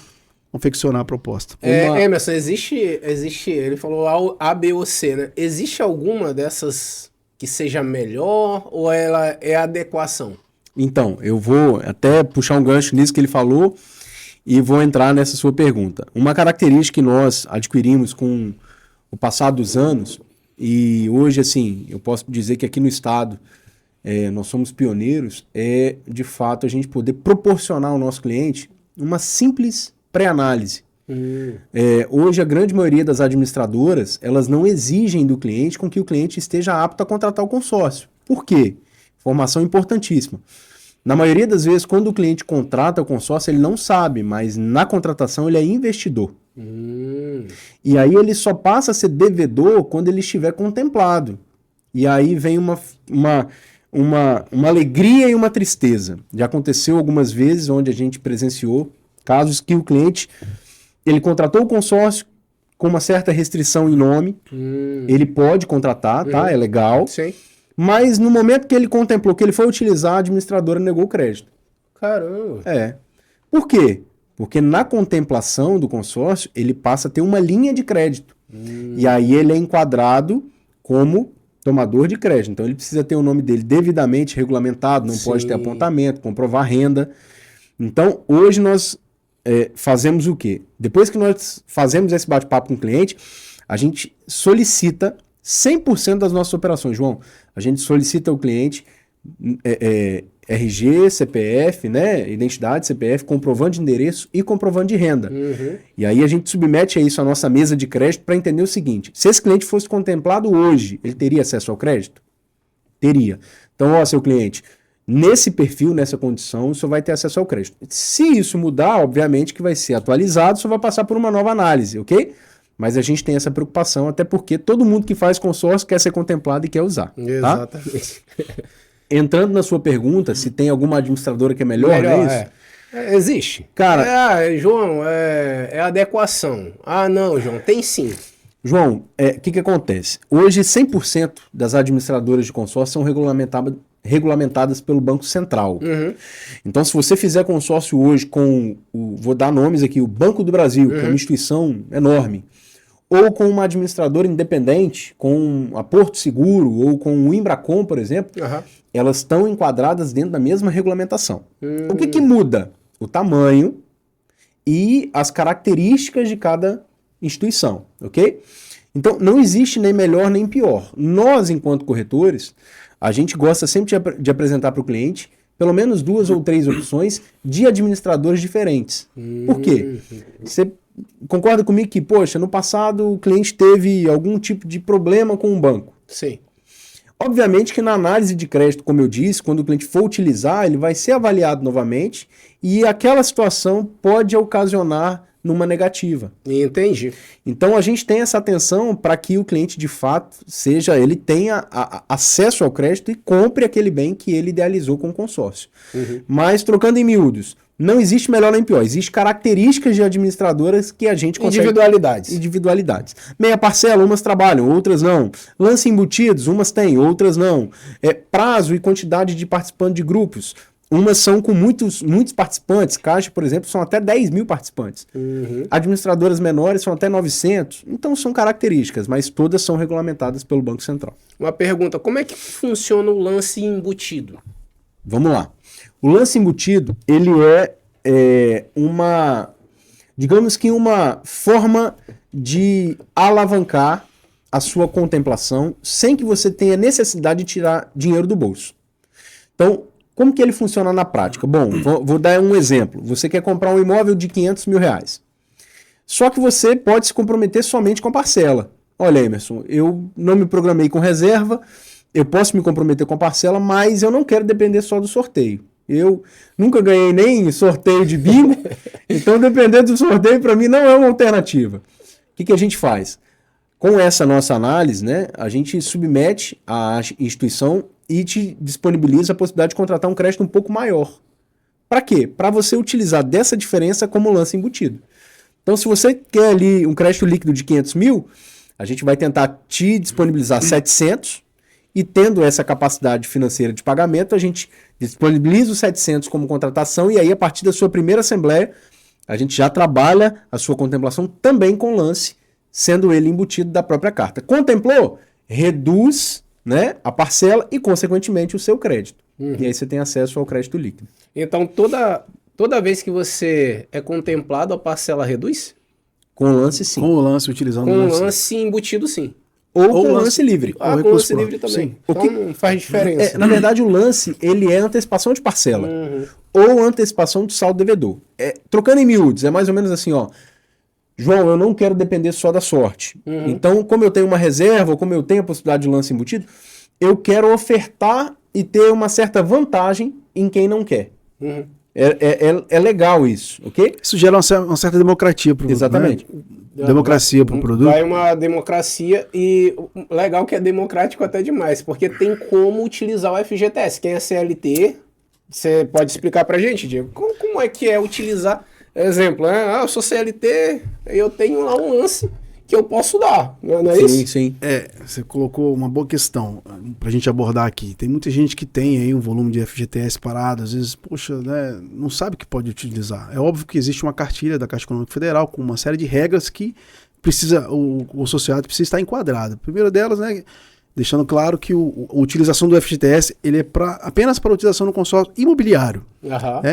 confeccionar a proposta. Emerson, existe, ele falou A, B ou C, né? Existe alguma dessas que seja melhor ou ela é adequação? Então, eu vou até puxar um gancho nisso que ele falou e vou entrar nessa sua pergunta. Uma característica que nós adquirimos com o passar dos anos, e hoje, assim, eu posso dizer que aqui no estado nós somos pioneiros, é de fato a gente poder proporcionar ao nosso cliente uma simples pré-análise. Hoje a grande maioria das administradoras, elas não exigem do cliente com que o cliente esteja apto a contratar o consórcio. Por quê? Informação importantíssima. Na maioria das vezes, quando o cliente contrata o consórcio, ele não sabe, mas na contratação ele é investidor. E aí ele só passa a ser devedor quando ele estiver contemplado. E aí vem uma alegria e uma tristeza. Já aconteceu algumas vezes onde a gente presenciou casos que o cliente ele contratou o consórcio com uma certa restrição em nome. Ele pode contratar, tá? É legal. Sim. Mas no momento que ele contemplou que ele foi utilizar, a administradora negou o crédito. Caramba. Por quê? Porque na contemplação do consórcio, ele passa a ter uma linha de crédito. E aí ele é enquadrado como tomador de crédito. Então ele precisa ter o nome dele devidamente regulamentado, não pode ter apontamento, comprovar renda. Então hoje nós fazemos o quê? Depois que nós fazemos esse bate-papo com o cliente, a gente solicita 100% das nossas operações, João. A gente solicita ao cliente RG, CPF, né, identidade, CPF, comprovante de endereço e comprovante de renda. E aí a gente submete a isso à nossa mesa de crédito para entender o seguinte: se esse cliente fosse contemplado hoje, ele teria acesso ao crédito? Teria. Então, seu cliente, nesse perfil, nessa condição, o senhor vai ter acesso ao crédito. Se isso mudar, obviamente que vai ser atualizado, o senhor vai passar por uma nova análise, ok? Mas a gente tem essa preocupação, até porque todo mundo que faz consórcio quer ser contemplado e quer usar. Tá? Exatamente. Entrando na sua pergunta, se tem alguma administradora que é melhor, não é isso? Existe. Cara, João, é adequação. Ah, não, João, tem sim. João, o que acontece? Hoje, 100% das administradoras de consórcio são regulamentadas pelo Banco Central. Uhum. Então, se você fizer consórcio hoje com, vou dar nomes aqui, o Banco do Brasil, que é uma instituição enorme, ou com uma administradora independente, com a Porto Seguro, ou com o Imbracom, por exemplo, elas estão enquadradas dentro da mesma regulamentação. O que muda? O tamanho e as características de cada instituição, ok? Então, não existe nem melhor nem pior. Nós, enquanto corretores, a gente gosta sempre de apresentar para o cliente pelo menos 2 ou 3 opções de administradores diferentes. Por quê? Você concorda comigo que, poxa, no passado o cliente teve algum tipo de problema com o banco? Sim. Obviamente que na análise de crédito, como eu disse, quando o cliente for utilizar, ele vai ser avaliado novamente e aquela situação pode ocasionar numa negativa. Entendi. Então a gente tem essa atenção para que o cliente de fato ele tenha acesso ao crédito e compre aquele bem que ele idealizou com o consórcio. Mas trocando em miúdos, não existe melhor nem pior, existe características de administradoras que a gente consegue... Individualidades. Meia parcela, umas trabalham, outras não. Lance embutidos, umas têm, outras não. Prazo e quantidade de participantes de grupos. Umas são com muitos participantes. Caixa, por exemplo, são até 10 mil participantes. Administradoras menores são até 900. Então são características, mas todas são regulamentadas pelo Banco Central. Uma pergunta, como é que funciona o lance embutido? Vamos lá. O lance embutido, ele é digamos que uma forma de alavancar a sua contemplação sem que você tenha necessidade de tirar dinheiro do bolso. Então, como que ele funciona na prática? Bom, vou dar um exemplo. Você quer comprar um imóvel de 500 mil reais. Só que você pode se comprometer somente com a parcela. Olha, Emerson, eu não me programei com reserva, eu posso me comprometer com a parcela, mas eu não quero depender só do sorteio. Eu nunca ganhei nem sorteio de bingo, então depender do sorteio para mim não é uma alternativa. O que a gente faz? Com essa nossa análise, né, a gente submete à instituição e te disponibiliza a possibilidade de contratar um crédito um pouco maior. Para quê? Para você utilizar dessa diferença como lance embutido. Então, se você quer ali um crédito líquido de 500 mil, a gente vai tentar te disponibilizar 700 e tendo essa capacidade financeira de pagamento, a gente disponibiliza os 700 como contratação e aí, a partir da sua primeira assembleia, a gente já trabalha a sua contemplação também com lance, sendo ele embutido da própria carta. Contemplou? Reduz, né, a parcela e, consequentemente, o seu crédito. E aí você tem acesso ao crédito líquido. Então, toda vez que você é contemplado, a parcela reduz? Com o lance, sim. Com o lance, utilizando o lance. Com o lance embutido, sim. Ou com o lance livre. Com o lance livre também. Sim. Então, não faz diferença. Na verdade, o lance, ele é antecipação de parcela. Ou antecipação do saldo devedor. Trocando em miúdos, é mais ou menos assim, ó. João, eu não quero depender só da sorte. Então, como eu tenho uma reserva, ou como eu tenho a possibilidade de lance embutido, eu quero ofertar e ter uma certa vantagem em quem não quer. É legal isso, ok? Isso gera uma certa democracia para o produto. Exatamente. Né? Democracia para o produto. Vai uma democracia e legal que é democrático até demais, porque tem como utilizar o FGTS. Quem é CLT, você pode explicar para a gente, Diego? Como é que é utilizar... Exemplo, eu sou CLT, eu tenho lá um lance que eu posso dar, não é isso? Sim. Você colocou uma boa questão pra gente abordar aqui. Tem muita gente que tem aí um volume de FGTS parado, às vezes, poxa, né, não sabe que pode utilizar. É óbvio que existe uma cartilha da Caixa Econômica Federal com uma série de regras que o associado precisa estar enquadrado. A primeira delas, né, deixando claro que a utilização do FGTS ele é apenas para utilização no consórcio imobiliário.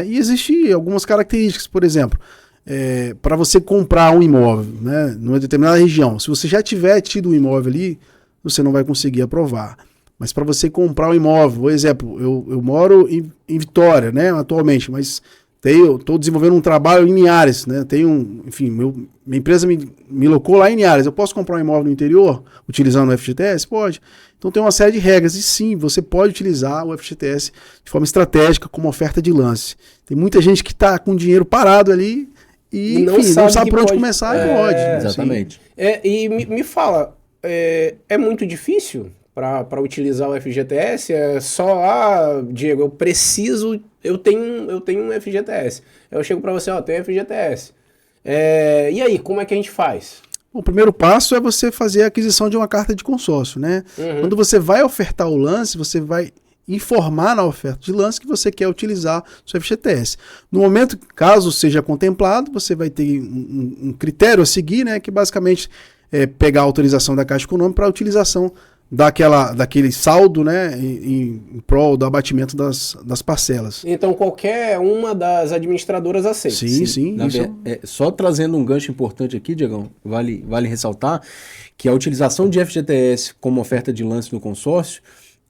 E existem algumas características, por exemplo, para você comprar um imóvel, né, numa determinada região, se você já tiver tido um imóvel ali, você não vai conseguir aprovar. Mas para você comprar um imóvel, por exemplo, eu moro em Vitória, né, atualmente, mas estou desenvolvendo um trabalho em Linhares, né? Minha empresa me locou lá em Linhares. Eu posso comprar um imóvel no interior utilizando o FGTS? Pode. Então tem uma série de regras e sim, você pode utilizar o FGTS de forma estratégica como oferta de lance. Tem muita gente que está com dinheiro parado ali e não sabe por onde começar e pode. Exatamente. E me fala, é muito difícil para utilizar o FGTS? É só, Diego, eu tenho um FGTS. Eu chego para você, tenho FGTS. E aí, como é que a gente faz? O primeiro passo é você fazer a aquisição de uma carta de consórcio, né? Quando você vai ofertar o lance, você vai informar na oferta de lance que você quer utilizar o seu FGTS. No momento, caso seja contemplado, você vai ter um critério a seguir, né? Que basicamente é pegar a autorização da Caixa Econômica para a utilização daquele saldo, né, em prol do abatimento das parcelas. Então qualquer uma das administradoras aceita. Sim. Só trazendo um gancho importante aqui, Diegão, vale ressaltar que a utilização de FGTS como oferta de lance no consórcio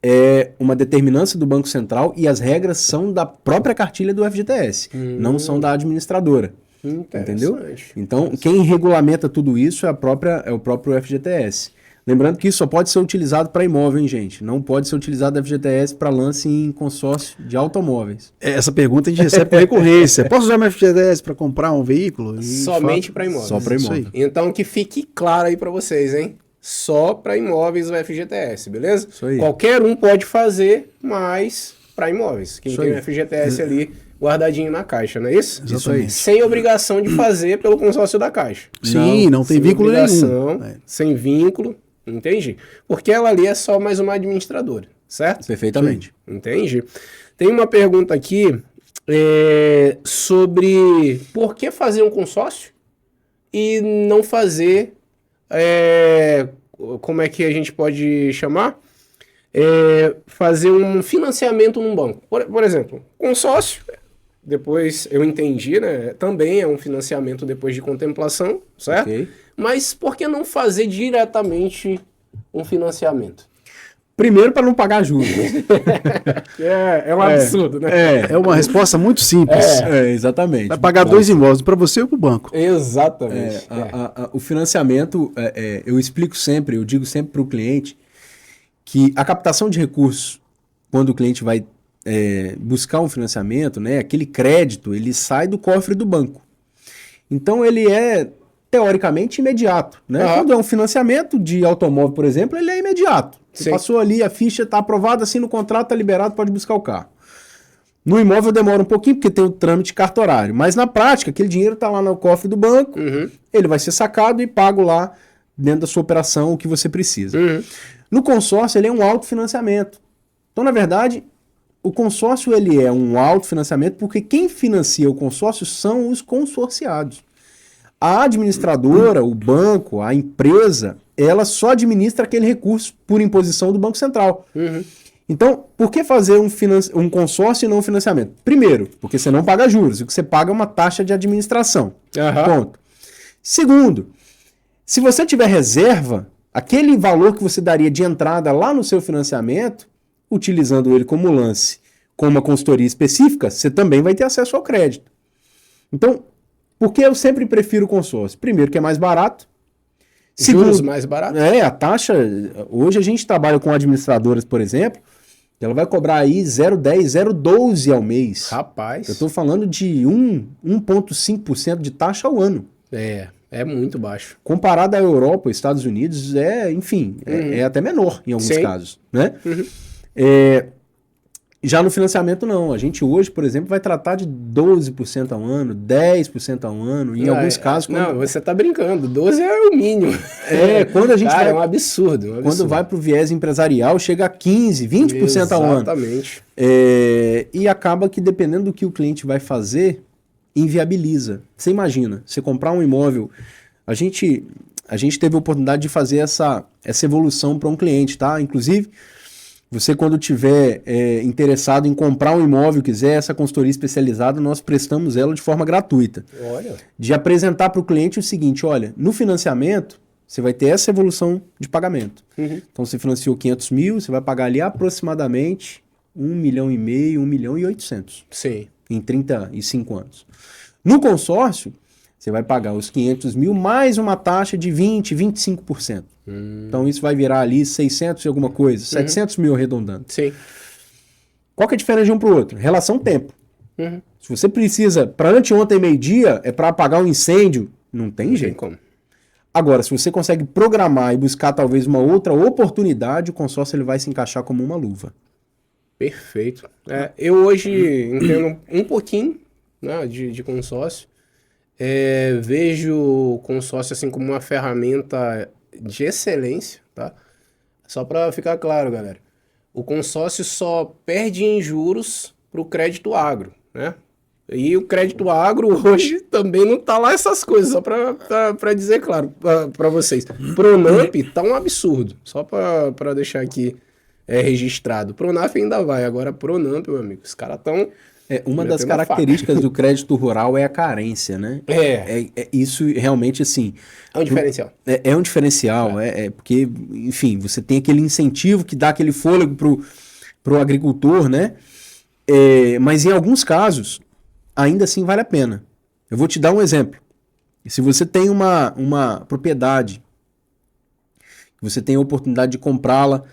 é uma determinância do Banco Central e as regras são da própria cartilha do FGTS, não são da administradora. Entendeu? Então, quem regulamenta tudo isso é o próprio FGTS. Lembrando que isso só pode ser utilizado para imóvel, hein, gente? Não pode ser utilizado FGTS para lance em consórcio de automóveis. Essa pergunta a gente recebe com recorrência. Posso usar meu FGTS para comprar um veículo? Somente para imóveis. Só para imóvel. Então que fique claro aí para vocês, hein? Só para imóveis o FGTS, beleza? Isso aí. Qualquer um pode fazer, mas para imóveis. Quem tem o FGTS ali guardadinho na Caixa, não é isso? Exatamente. Sem obrigação de fazer pelo consórcio da Caixa. Sim, não tem vínculo nenhum. Sem vínculo. Entendi. Porque ela ali é só mais uma administradora, certo? Perfeitamente. Entendi. Tem uma pergunta aqui sobre por que fazer um consórcio e não fazer, como é que a gente pode chamar? Fazer um financiamento num banco. Por exemplo, consórcio, depois eu entendi, né? Também é um financiamento depois de contemplação, certo? Okay. Mas por que não fazer diretamente um financiamento? Primeiro, para não pagar juros. É um absurdo, né? É uma resposta muito simples. Exatamente. Vai pagar 2 imóveis, para você ou para o banco. Exatamente. O financiamento, eu explico sempre, eu digo sempre para o cliente que a captação de recursos, quando o cliente vai buscar um financiamento, né, aquele crédito, ele sai do cofre do banco. Então, ele é teoricamente imediato, né? Quando é um financiamento de automóvel, por exemplo, ele é imediato. Você passou ali, a ficha está aprovada, assina o contrato, está liberado, pode buscar o carro. No imóvel demora um pouquinho, porque tem o trâmite cartorário, mas na prática, aquele dinheiro está lá no cofre do banco, ele vai ser sacado e pago lá dentro da sua operação o que você precisa. No consórcio, ele é um autofinanciamento. Então, na verdade, o consórcio ele é um autofinanciamento porque quem financia o consórcio são os consorciados. A administradora, o banco, a empresa, ela só administra aquele recurso por imposição do Banco Central. Então, por que fazer um consórcio e não um financiamento? Primeiro, porque você não paga juros, o que você paga é uma taxa de administração. Ponto. Segundo, se você tiver reserva, aquele valor que você daria de entrada lá no seu financiamento, utilizando ele como lance, com uma consultoria específica, você também vai ter acesso ao crédito. Então, por que eu sempre prefiro o consórcio? Primeiro, que é mais barato. Juros mais barato? A taxa... Hoje a gente trabalha com administradoras, por exemplo, ela vai cobrar aí 0,10, 0,12 ao mês. Rapaz. Eu estou falando de 1,5% de taxa ao ano. É muito baixo. Comparado à Europa, Estados Unidos, é até menor em alguns casos, né? Já no financiamento, não. A gente hoje, por exemplo, vai tratar de 12% ao ano, 10% ao ano, em alguns casos... Não, você tá brincando. 12 é o mínimo. Quando a gente é um absurdo. Quando vai para o viés empresarial, chega a 15%, 20% ao ano. Exatamente. E acaba que, dependendo do que o cliente vai fazer, inviabiliza. Você imagina, você comprar um imóvel... A gente teve a oportunidade de fazer essa evolução para um cliente, tá? Inclusive... Você, quando tiver interessado em comprar um imóvel, quiser essa consultoria especializada, nós prestamos ela de forma gratuita. Olha. De apresentar para o cliente o seguinte, olha, no financiamento, você vai ter essa evolução de pagamento. Então, você financiou 500 mil, você vai pagar ali aproximadamente 1,5 milhão, 1.800.000. Sim. Em 35 anos. No consórcio, você vai pagar os 500 mil mais uma taxa de 20%, 25%. Então isso vai virar ali 600 e alguma coisa, 700 mil arredondando. Sim. Qual que é a diferença de um para o outro? Relação tempo. Se você precisa, para anteontem, meio-dia, é para apagar um incêndio, não tem jeito. como. Agora, se você consegue programar e buscar talvez uma outra oportunidade, o consórcio ele vai se encaixar como uma luva. Perfeito. Eu hoje entendo um pouquinho, né, de consórcio. Vejo o consórcio assim como uma ferramenta de excelência, tá? Só para ficar claro, galera. O consórcio só perde em juros para o crédito agro, né? E o crédito agro hoje também não tá lá essas coisas, só para dizer claro para vocês. Pronamp tá um absurdo, só para deixar aqui registrado. Pronaf ainda vai, agora Pronamp, meu amigo, os caras estão... Uma das características do crédito rural é a carência, né? Isso realmente, assim... É um diferencial. É um diferencial, porque, enfim, você tem aquele incentivo que dá aquele fôlego pro agricultor, né? Mas em alguns casos, ainda assim vale a pena. Eu vou te dar um exemplo. Se você tem uma propriedade, você tem a oportunidade de comprá-la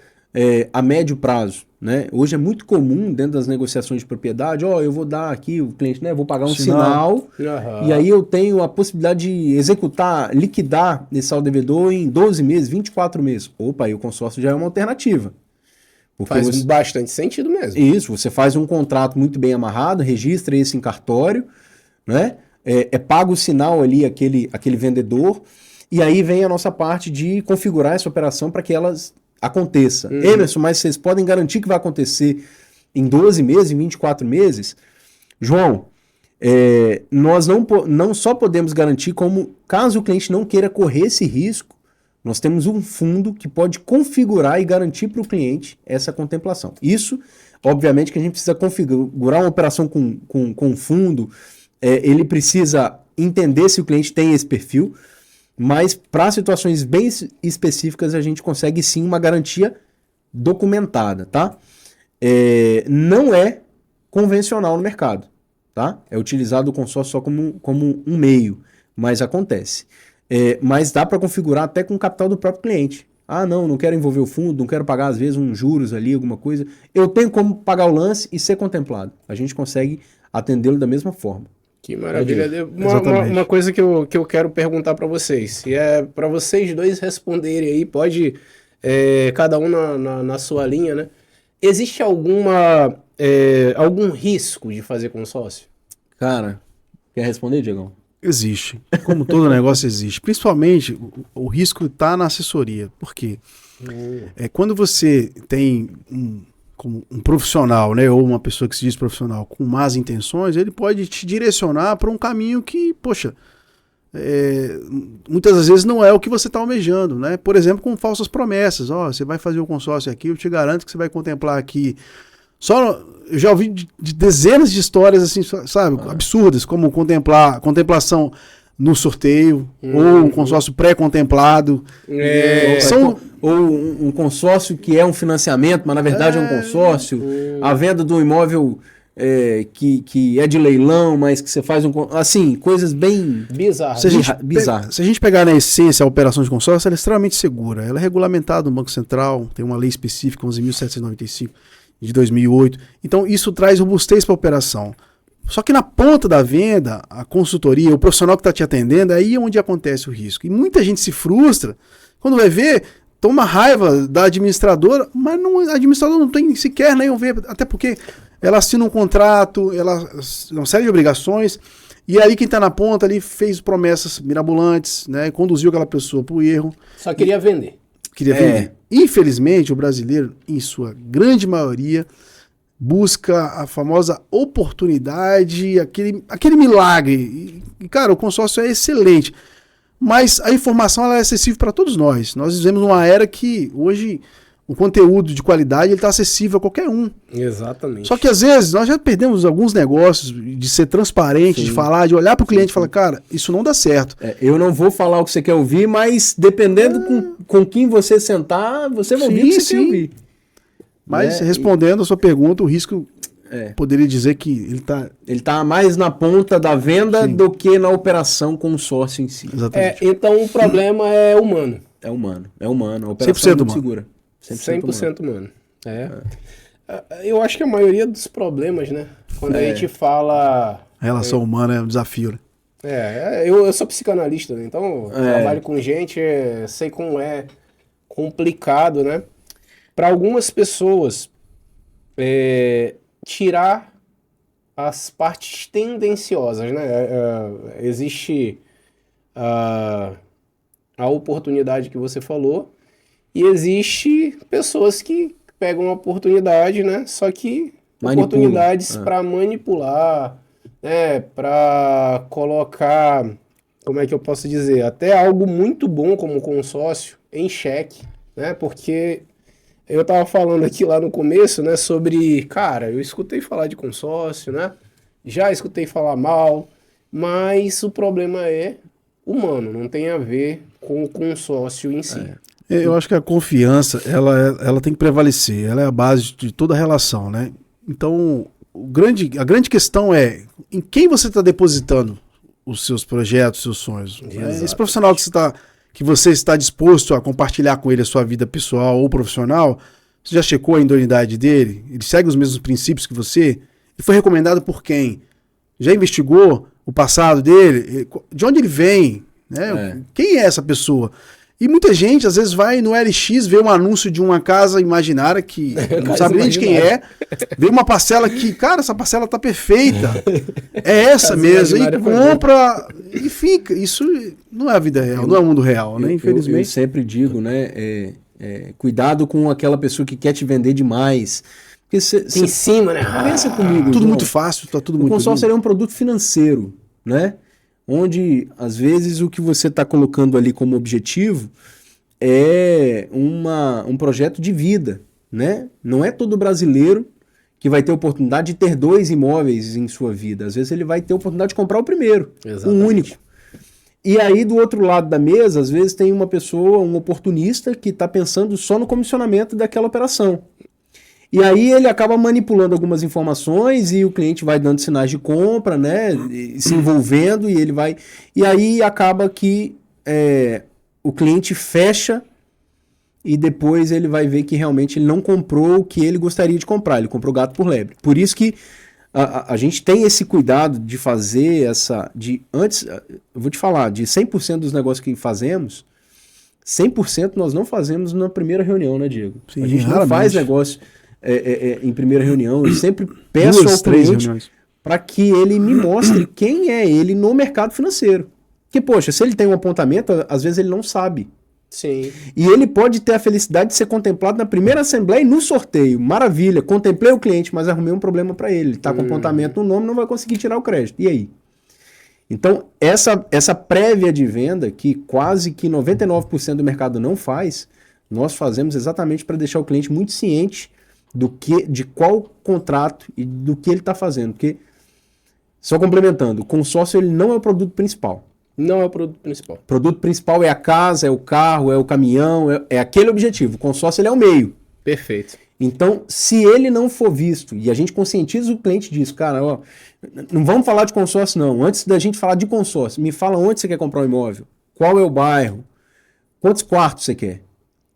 a médio prazo, né? Hoje é muito comum dentro das negociações de propriedade, eu vou dar aqui, o cliente, né? Vou pagar um sinal e aí eu tenho a possibilidade de executar, liquidar esse saldo devedor em 12 meses, 24 meses. Opa, aí o consórcio já é uma alternativa. Faz bastante sentido mesmo. Isso, você faz um contrato muito bem amarrado, registra isso em cartório, né? Paga o sinal ali, aquele vendedor, e aí vem a nossa parte de configurar essa operação para que elas aconteça. Emerson, mas vocês podem garantir que vai acontecer em 12 meses, em 24 meses? João, nós não só podemos garantir, como caso o cliente não queira correr esse risco, nós temos um fundo que pode configurar e garantir para o cliente essa contemplação. Isso, obviamente, que a gente precisa configurar uma operação com fundo, ele precisa entender se o cliente tem esse perfil, mas para situações bem específicas a gente consegue sim uma garantia documentada, tá? Não é convencional no mercado, tá? É utilizado o consórcio só como um meio, mas acontece. Mas dá para configurar até com o capital do próprio cliente. Não quero envolver o fundo, não quero pagar às vezes uns juros ali, alguma coisa. Eu tenho como pagar o lance e ser contemplado. A gente consegue atendê-lo da mesma forma. Que maravilha. Uma coisa que eu quero perguntar para vocês, e para vocês dois responderem aí, pode cada um na sua linha, né? Existe algum risco de fazer consórcio? Cara, quer responder, Diegão? Existe. Como todo negócio existe. Principalmente, o risco está na assessoria. Por quê? Quando você tem como um profissional, né, ou uma pessoa que se diz profissional com más intenções, ele pode te direcionar para um caminho que, poxa, muitas das vezes não é o que você está almejando, né? Por exemplo, com falsas promessas. Você vai fazer o consórcio aqui, eu te garanto que você vai contemplar aqui. Eu já ouvi de dezenas de histórias assim, sabe, absurdas, como contemplação no sorteio, ou um consórcio pré-contemplado. Ou um consórcio que é um financiamento, mas na verdade é um consórcio. A venda de um imóvel que é de leilão, mas que você faz assim, coisas bem bizarras. Se a gente pegar na essência a operação de consórcio, ela é extremamente segura. Ela é regulamentada no Banco Central, tem uma lei específica, 11.795, de 2008. Então isso traz robustez para a operação. Só que na ponta da venda, a consultoria, o profissional que está te atendendo, aí é onde acontece o risco. E muita gente se frustra quando vai ver, toma raiva da administradora, mas a administradora não tem sequer nem ver, até porque ela assina um contrato, uma série de obrigações, e aí quem está na ponta ali fez promessas mirabolantes, né, conduziu aquela pessoa para o erro. Só queria vender. Infelizmente, o brasileiro, em sua grande maioria, busca a famosa oportunidade, aquele milagre. E, cara, o consórcio é excelente. Mas a informação ela é acessível para todos nós. Nós vivemos numa era que hoje o conteúdo de qualidade está acessível a qualquer um. Exatamente. Só que às vezes nós já perdemos alguns negócios de ser transparente, de falar, de olhar para o cliente e falar, cara, isso não dá certo. Eu não vou falar o que você quer ouvir, mas dependendo com quem você sentar, você vai ouvir o que você quer ouvir. Mas respondendo a sua pergunta, o risco poderia dizer que ele tá mais na ponta da venda do que na operação consórcio em si. Exatamente. Então o problema é humano. É humano. A operação 100% é muito humano. segura. 100% humano. Eu acho que a maioria dos problemas, né? Quando a gente fala... A relação humana é um desafio, né? Eu sou psicanalista, né? Então trabalho com gente, sei como é complicado, né? Para algumas pessoas, tirar as partes tendenciosas, né? Existe a oportunidade que você falou e existe pessoas que pegam a oportunidade, né? Só que oportunidades para manipular, né? Para colocar, como é que eu posso dizer, até algo muito bom como consórcio em xeque, né? Porque eu tava falando aqui lá no começo, né, sobre, cara, eu escutei falar de consórcio, né? Já escutei falar mal, mas o problema é humano, não tem a ver com o consórcio em si. Eu acho que a confiança, ela tem que prevalecer, ela é a base de toda a relação, né? Então, a grande questão é em quem você está depositando os seus projetos, os seus sonhos. Esse profissional que você está disposto a compartilhar com ele a sua vida pessoal ou profissional, você já checou a idoneidade dele? Ele segue os mesmos princípios que você? Ele foi recomendado por quem? Já investigou o passado dele? De onde ele vem? Né? Quem é essa pessoa? E muita gente, às vezes, vai no LX, vê um anúncio de uma casa imaginária que não sabe nem de quem é, vê uma parcela que, cara, essa parcela tá perfeita, é essa mesmo, e compra, e fica. Isso não é a vida real, não é o mundo real, né? Infelizmente. Eu sempre digo, né, cuidado com aquela pessoa que quer te vender demais. Porque em cima, né? Pensa comigo. Tudo muito fácil, tá tudo muito... O consórcio é um produto financeiro, né? Onde, às vezes, o que você está colocando ali como objetivo é um projeto de vida, né? Não é todo brasileiro que vai ter a oportunidade de ter 2 imóveis em sua vida. Às vezes ele vai ter a oportunidade de comprar o primeiro, o único. E aí, do outro lado da mesa, às vezes tem uma pessoa, um oportunista, que está pensando só no comissionamento daquela operação. E aí ele acaba manipulando algumas informações e o cliente vai dando sinais de compra, né, se envolvendo, e ele vai... E aí acaba que o cliente fecha e depois ele vai ver que realmente ele não comprou o que ele gostaria de comprar, ele comprou gato por lebre. Por isso que a gente tem esse cuidado de fazer antes, eu vou te falar, de 100% dos negócios que fazemos, 100% nós não fazemos na primeira reunião, né, Diego? Sim, a gente não faz negócio... em primeira reunião, eu sempre peço 2, ao 3 cliente para que ele me mostre quem é ele no mercado financeiro. Porque, poxa, se ele tem um apontamento, às vezes ele não sabe. Sim. E ele pode ter a felicidade de ser contemplado na primeira assembleia e no sorteio. Maravilha, contemplei o cliente, mas arrumei um problema para ele. Ele está com apontamento no nome, não vai conseguir tirar o crédito. E aí? Então, essa prévia de venda, que quase que 99% do mercado não faz, nós fazemos exatamente para deixar o cliente muito ciente de qual contrato e do que ele está fazendo. Porque, só complementando, o consórcio ele não é o produto principal. Não é o produto principal. O produto principal é a casa, é o carro, é o caminhão, é aquele objetivo. O consórcio ele é o meio. Perfeito. Então, se ele não for visto, e a gente conscientiza o cliente disso, cara, ó, não vamos falar de consórcio não. Antes da gente falar de consórcio, me fala onde você quer comprar um imóvel, qual é o bairro, quantos quartos você quer.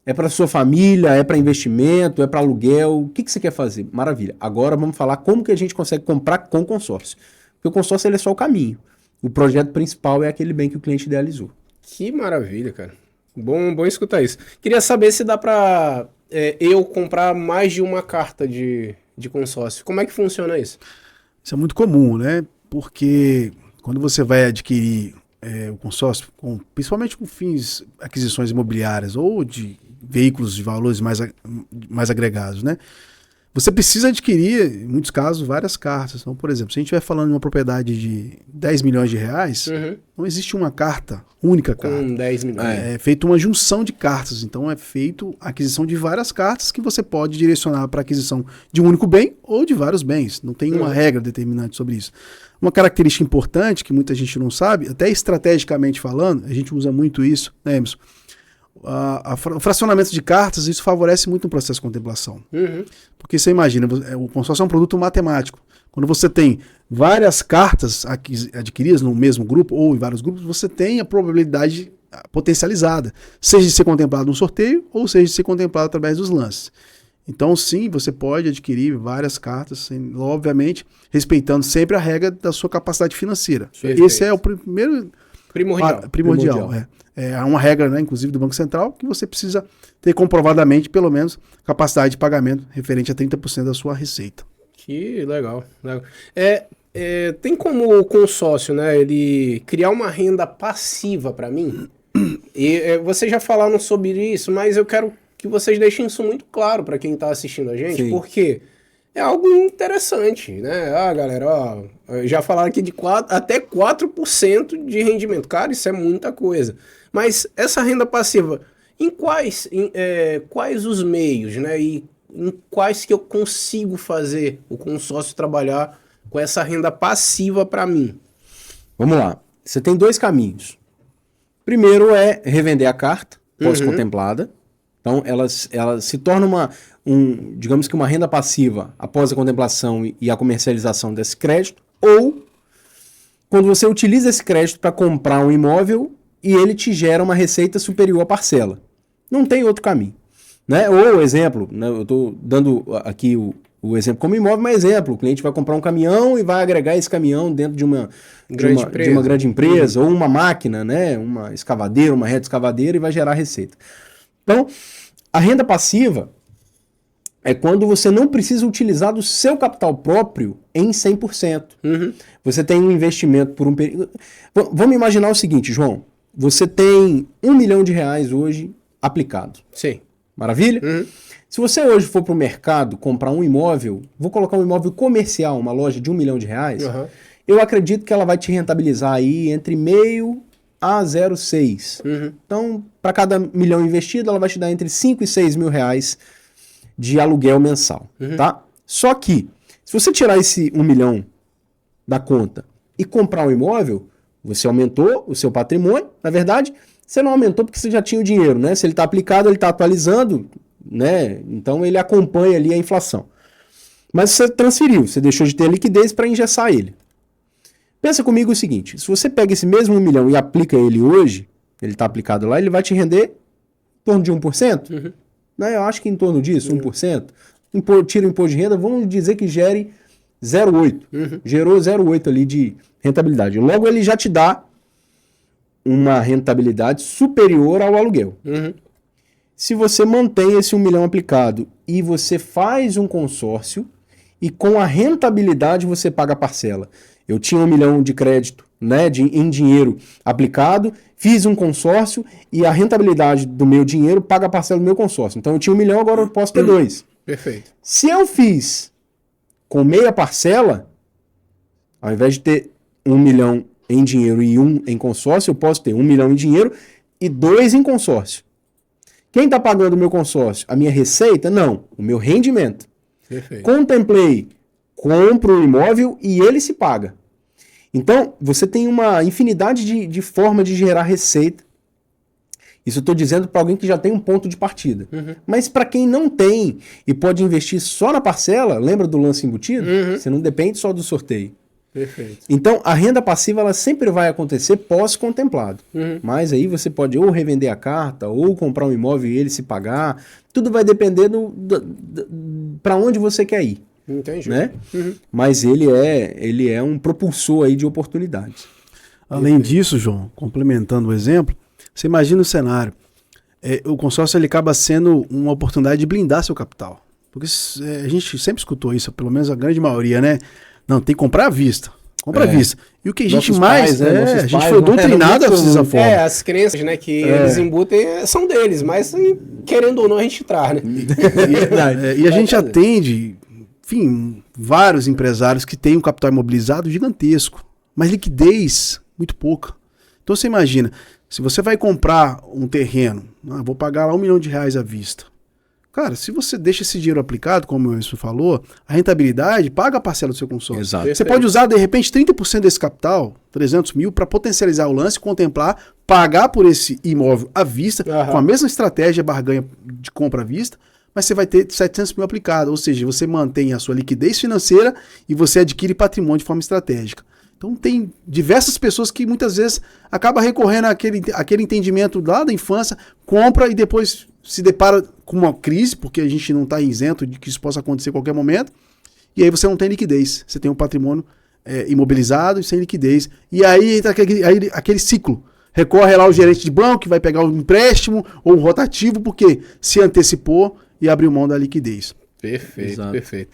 É para sua família, é para investimento, é para aluguel, o que você quer fazer? Maravilha. Agora vamos falar como que a gente consegue comprar com consórcio. Porque o consórcio ele é só o caminho. O projeto principal é aquele bem que o cliente idealizou. Que maravilha, cara. Bom escutar isso. Queria saber se dá para eu comprar mais de uma carta de consórcio. Como é que funciona isso? Isso é muito comum, né? Porque quando você vai adquirir o consórcio, principalmente com fins aquisições imobiliárias ou de veículos de valores mais agregados, né? Você precisa adquirir, em muitos casos, várias cartas. Então, por exemplo, se a gente estiver falando de uma propriedade de 10 milhões de reais, não existe uma carta, única carta. Com 10 milhões. É feita uma junção de cartas. Então, é feito a aquisição de várias cartas que você pode direcionar para a aquisição de um único bem ou de vários bens. Não tem uma regra determinante sobre isso. Uma característica importante que muita gente não sabe, até estrategicamente falando, a gente usa muito isso, né, Emerson? O fracionamento de cartas, isso favorece muito o processo de contemplação. Porque você imagina, o consórcio é um produto matemático. Quando você tem várias cartas adquiridas no mesmo grupo ou em vários grupos, você tem a probabilidade potencializada, seja de ser contemplado no sorteio ou seja de ser contemplado através dos lances. Então, sim, você pode adquirir várias cartas, obviamente, respeitando sempre a regra da sua capacidade financeira. Perfeito. Esse é o primeiro... Primordial. É uma regra, né, inclusive, do Banco Central, que você precisa ter comprovadamente, pelo menos, capacidade de pagamento referente a 30% da sua receita. Que legal. Tem como o consórcio, né, ele criar uma renda passiva para mim? E vocês já falaram sobre isso, mas eu quero que vocês deixem isso muito claro para quem está assistindo a gente, Sim. porque é algo interessante, né? Galera, já falaram aqui de até 4% de rendimento. Cara, isso é muita coisa. Mas essa renda passiva, quais os meios, né? E em quais que eu consigo fazer o consórcio trabalhar com essa renda passiva para mim? Vamos lá. Você tem 2 caminhos. Primeiro é revender a carta pós-contemplada. Então, ela se torna digamos que uma renda passiva após a contemplação e a comercialização desse crédito, ou quando você utiliza esse crédito para comprar um imóvel e ele te gera uma receita superior à parcela. Não tem outro caminho. Né? Ou, exemplo, né, eu estou dando aqui o exemplo como imóvel, mas exemplo, o cliente vai comprar um caminhão e vai agregar esse caminhão dentro de uma grande empresa, ou uma máquina, né, uma escavadeira, uma rede escavadeira, e vai gerar receita. Então, a renda passiva é quando você não precisa utilizar do seu capital próprio em 100%. Você tem um investimento por um período... Vamos imaginar o seguinte, João. Você tem R$1 milhão hoje aplicado. Sim. Maravilha? Se você hoje for para o mercado comprar um imóvel, vou colocar um imóvel comercial, uma loja de R$1 milhão, eu acredito que ela vai te rentabilizar aí entre 0,5 a 0,6. Então, para cada milhão investido, ela vai te dar entre 5 e 6 mil reais de aluguel mensal, tá? Só que, se você tirar esse 1 milhão da conta e comprar um imóvel, você aumentou o seu patrimônio. Na verdade, você não aumentou porque você já tinha o dinheiro, né? Se ele está aplicado, ele está atualizando, né? Então, ele acompanha ali a inflação. Mas você transferiu, você deixou de ter liquidez para engessar ele. Pensa comigo o seguinte, se você pega esse mesmo 1 milhão e aplica ele hoje, ele está aplicado lá, ele vai te render em torno de 1%? Né? Eu acho que em torno disso, 1%. Tira o imposto de renda, vamos dizer que gere 0,8%. Gerou 0,8% ali de rentabilidade. Logo, ele já te dá uma rentabilidade superior ao aluguel. Se você mantém esse 1 milhão aplicado e você faz um consórcio, e com a rentabilidade você paga a parcela. Eu tinha 1 milhão de crédito, né, em dinheiro aplicado, fiz um consórcio e a rentabilidade do meu dinheiro paga a parcela do meu consórcio. Então eu tinha 1 milhão, agora eu posso ter 2. Perfeito. Se eu fiz com meia parcela, ao invés de ter 1 milhão em dinheiro e 1 em consórcio, eu posso ter 1 milhão em dinheiro e 2 em consórcio. Quem está pagando o meu consórcio? A minha receita? Não, o meu rendimento. Perfeito. Contemplei, compro o imóvel e ele se paga. Então, você tem uma infinidade de formas de gerar receita. Isso eu estou dizendo para alguém que já tem um ponto de partida. Mas para quem não tem e pode investir só na parcela, lembra do lance embutido? Você não depende só do sorteio. Perfeito. Então, a renda passiva ela sempre vai acontecer pós-contemplado. Mas aí você pode ou revender a carta, ou comprar um imóvel e ele se pagar. Tudo vai depender para onde você quer ir. Entendi. Né? Mas ele é um propulsor aí de oportunidades. Além disso, João, complementando o exemplo, você imagina o cenário. O consórcio ele acaba sendo uma oportunidade de blindar seu capital. Porque a gente sempre escutou isso, pelo menos a grande maioria, né? Não, tem que comprar à vista. Compra à vista. E o que a gente mais... a gente foi doutrinado dessa forma. As crenças, né, que eles embutem são deles, mas querendo ou não a gente traz, né? E a gente atende, enfim, vários empresários que têm um capital imobilizado gigantesco, mas liquidez muito pouca. Então você imagina, se você vai comprar um terreno, vou pagar lá R$1 milhão à vista. Cara, se você deixa esse dinheiro aplicado, como o Wilson falou, a rentabilidade paga a parcela do seu consórcio. Exato. Você pode usar, de repente, 30% desse capital, 300 mil, para potencializar o lance, contemplar, pagar por esse imóvel à vista, com a mesma estratégia barganha de compra à vista, mas você vai ter 700 mil aplicado. Ou seja, você mantém a sua liquidez financeira e você adquire patrimônio de forma estratégica. Então tem diversas pessoas que muitas vezes acabam recorrendo àquele entendimento lá da infância, compra e depois se depara com uma crise, porque a gente não está isento de que isso possa acontecer a qualquer momento, e aí você não tem liquidez. Você tem um patrimônio imobilizado e sem liquidez. E aí entra aquele ciclo. Recorre lá o gerente de banco, que vai pegar um empréstimo ou um rotativo, porque se antecipou e abriu mão da liquidez. Perfeito, Exato. perfeito.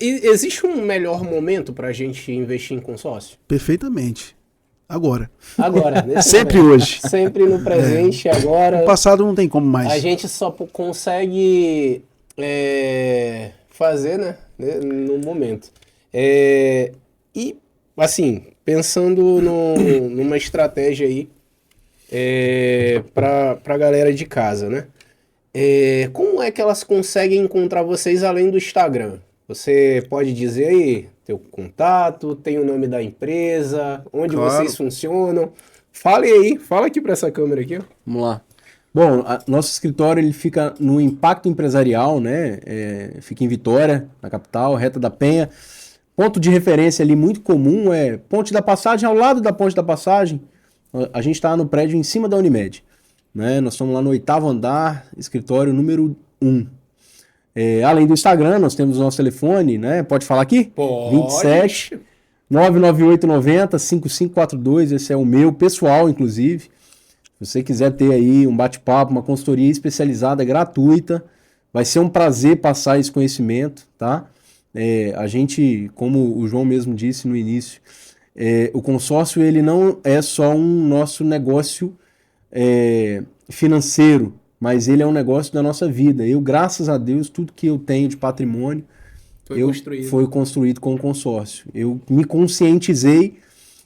E existe um melhor momento para a gente investir em consórcio? Perfeitamente. Agora. Agora, nesse Sempre momento. hoje. Sempre no presente, agora. No passado não tem como mais. A gente só consegue fazer, né, no momento. E, assim, pensando numa estratégia aí para a galera de casa, né? Como é que elas conseguem encontrar vocês além do Instagram? Você pode dizer aí teu contato, tem o nome da empresa, onde Claro. vocês funcionam. Fale aí, fala aqui para essa câmera aqui, ó. Vamos lá. Bom, nosso escritório ele fica no Impacto Empresarial, né? Fica em Vitória, na capital, Reta da Penha. Ponto de referência ali muito comum é Ponte da Passagem, ao lado da Ponte da Passagem. A gente está no prédio em cima da Unimed, né? Nós estamos lá no 8º andar, escritório número 1. Além do Instagram, nós temos o nosso telefone, né? Pode falar aqui? Pode. 27 99890 5542. Esse é o meu pessoal, inclusive. Se você quiser ter aí um bate-papo, uma consultoria especializada, gratuita, vai ser um prazer passar esse conhecimento, tá? A gente, como o João mesmo disse no início, o consórcio ele não é só um nosso negócio financeiro, mas ele é um negócio da nossa vida. Eu, graças a Deus, tudo que eu tenho de patrimônio foi construído com o consórcio. Eu me conscientizei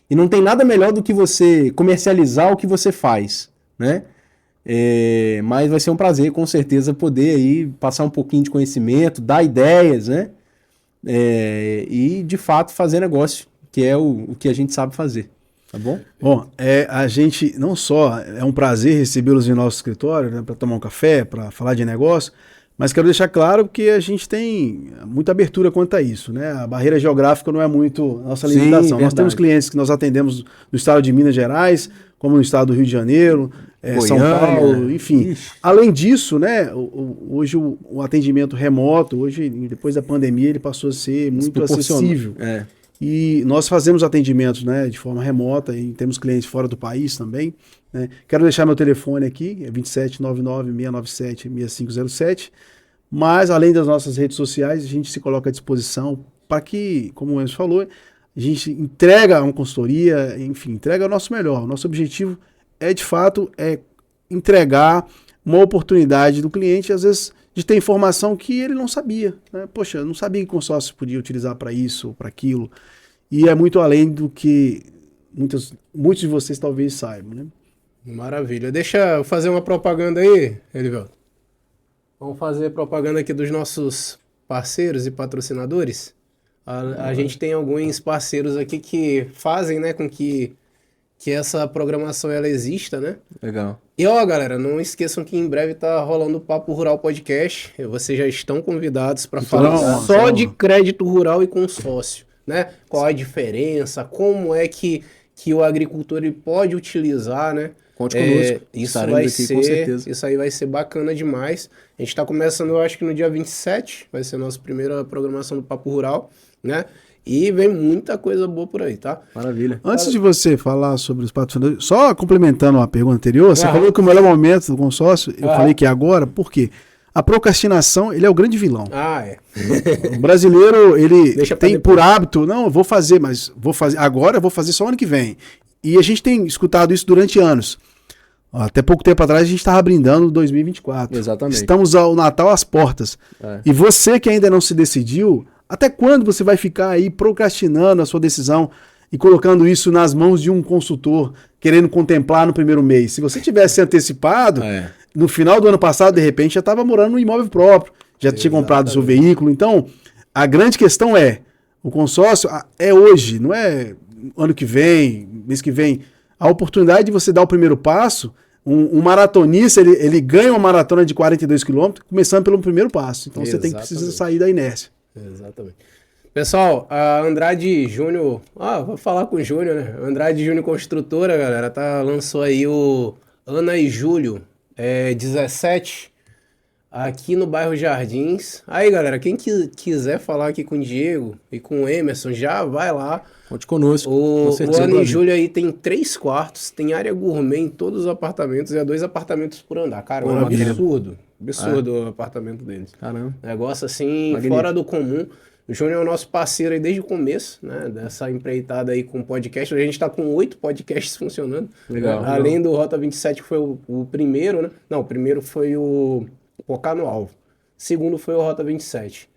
e não tem nada melhor do que você comercializar o que você faz, né? Mas vai ser um prazer, com certeza, poder aí passar um pouquinho de conhecimento, dar ideias, né? E, de fato, fazer negócio, que é o que a gente sabe fazer. Tá bom? Bom, a gente não só é um prazer recebê-los em nosso escritório, né, para tomar um café, para falar de negócio, mas quero deixar claro que a gente tem muita abertura quanto a isso, né? A barreira geográfica não é muito nossa limitação. Sim, nós temos clientes que nós atendemos no estado de Minas Gerais, como no estado do Rio de Janeiro, São Paulo, enfim. Ixi. Além disso, né, hoje o atendimento remoto, hoje, depois da pandemia, ele passou a ser muito acessível. E nós fazemos atendimentos, né, de forma remota e temos clientes fora do país também, né? Quero deixar meu telefone aqui, é 2799-697-6507. Mas, além das nossas redes sociais, a gente se coloca à disposição para que, como o Enzo falou, a gente entrega uma consultoria, enfim, entrega o nosso melhor. O nosso objetivo de fato, entregar uma oportunidade do cliente, às vezes, de ter informação que ele não sabia, né? Poxa, eu não sabia que consórcio podia utilizar para isso ou para aquilo. E é muito além do que muitos de vocês talvez saibam, né? Maravilha. Deixa eu fazer uma propaganda aí, Elivelto. Vamos fazer propaganda aqui dos nossos parceiros e patrocinadores. A gente tem alguns parceiros aqui que fazem, né, com que essa programação ela exista, né? Legal. E ó, galera, não esqueçam que em breve tá rolando o Papo Rural Podcast. Vocês já estão convidados para falar só de crédito rural e consórcio, né? Qual a diferença, como é que o agricultor ele pode utilizar, né? Conte conosco. Isso Estaremos vai aqui, ser, com certeza. isso aí vai ser bacana demais. A gente tá começando, eu acho que no dia 27, vai ser a nossa primeira programação do Papo Rural, né? E vem muita coisa boa por aí, tá? Maravilha. Antes de você falar sobre os patrocinadores, só complementando a pergunta anterior, você falou que o melhor momento do consórcio, eu falei que é agora, por quê? A procrastinação, ele é o grande vilão. O brasileiro, ele tem por hábito, não, eu vou fazer, mas vou fazer agora, eu vou fazer só ano que vem. E a gente tem escutado isso durante anos. Até pouco tempo atrás a gente estava brindando 2024. Exatamente. Estamos ao Natal às portas. E você que ainda não se decidiu, até quando você vai ficar aí procrastinando a sua decisão e colocando isso nas mãos de um consultor, querendo contemplar no primeiro mês? Se você tivesse antecipado, no final do ano passado, de repente, já estava morando no imóvel próprio, já tinha comprado o seu veículo. Então, a grande questão o consórcio é hoje, não é ano que vem, mês que vem. A oportunidade de você dar o primeiro passo, um maratonista, ele ganha uma maratona de 42 quilômetros, começando pelo primeiro passo. Então, você precisa sair da inércia. Exatamente. Pessoal, a Andrade Júnior, vou falar com o Júnior, né? Andrade Júnior Construtora, galera, lançou aí o Ana e Júlio 17. aqui no bairro Jardins. Aí, galera, quem quiser falar aqui com o Diego e com o Emerson, já vai lá. Conte conosco. O ano em julho aí tem 3 quartos, tem área gourmet em todos os apartamentos, e é 2 apartamentos por andar. Cara, é um absurdo. Absurdo o apartamento deles. Caramba. Negócio assim, Magnífico. fora do comum. O Júnior é o nosso parceiro aí desde o começo, né? Dessa empreitada aí com podcast. A gente tá com 8 podcasts funcionando. Legal. Além do Rota 27, que foi o primeiro, né? Não, o primeiro foi o Focar no Alvo. O segundo foi o Rota 27.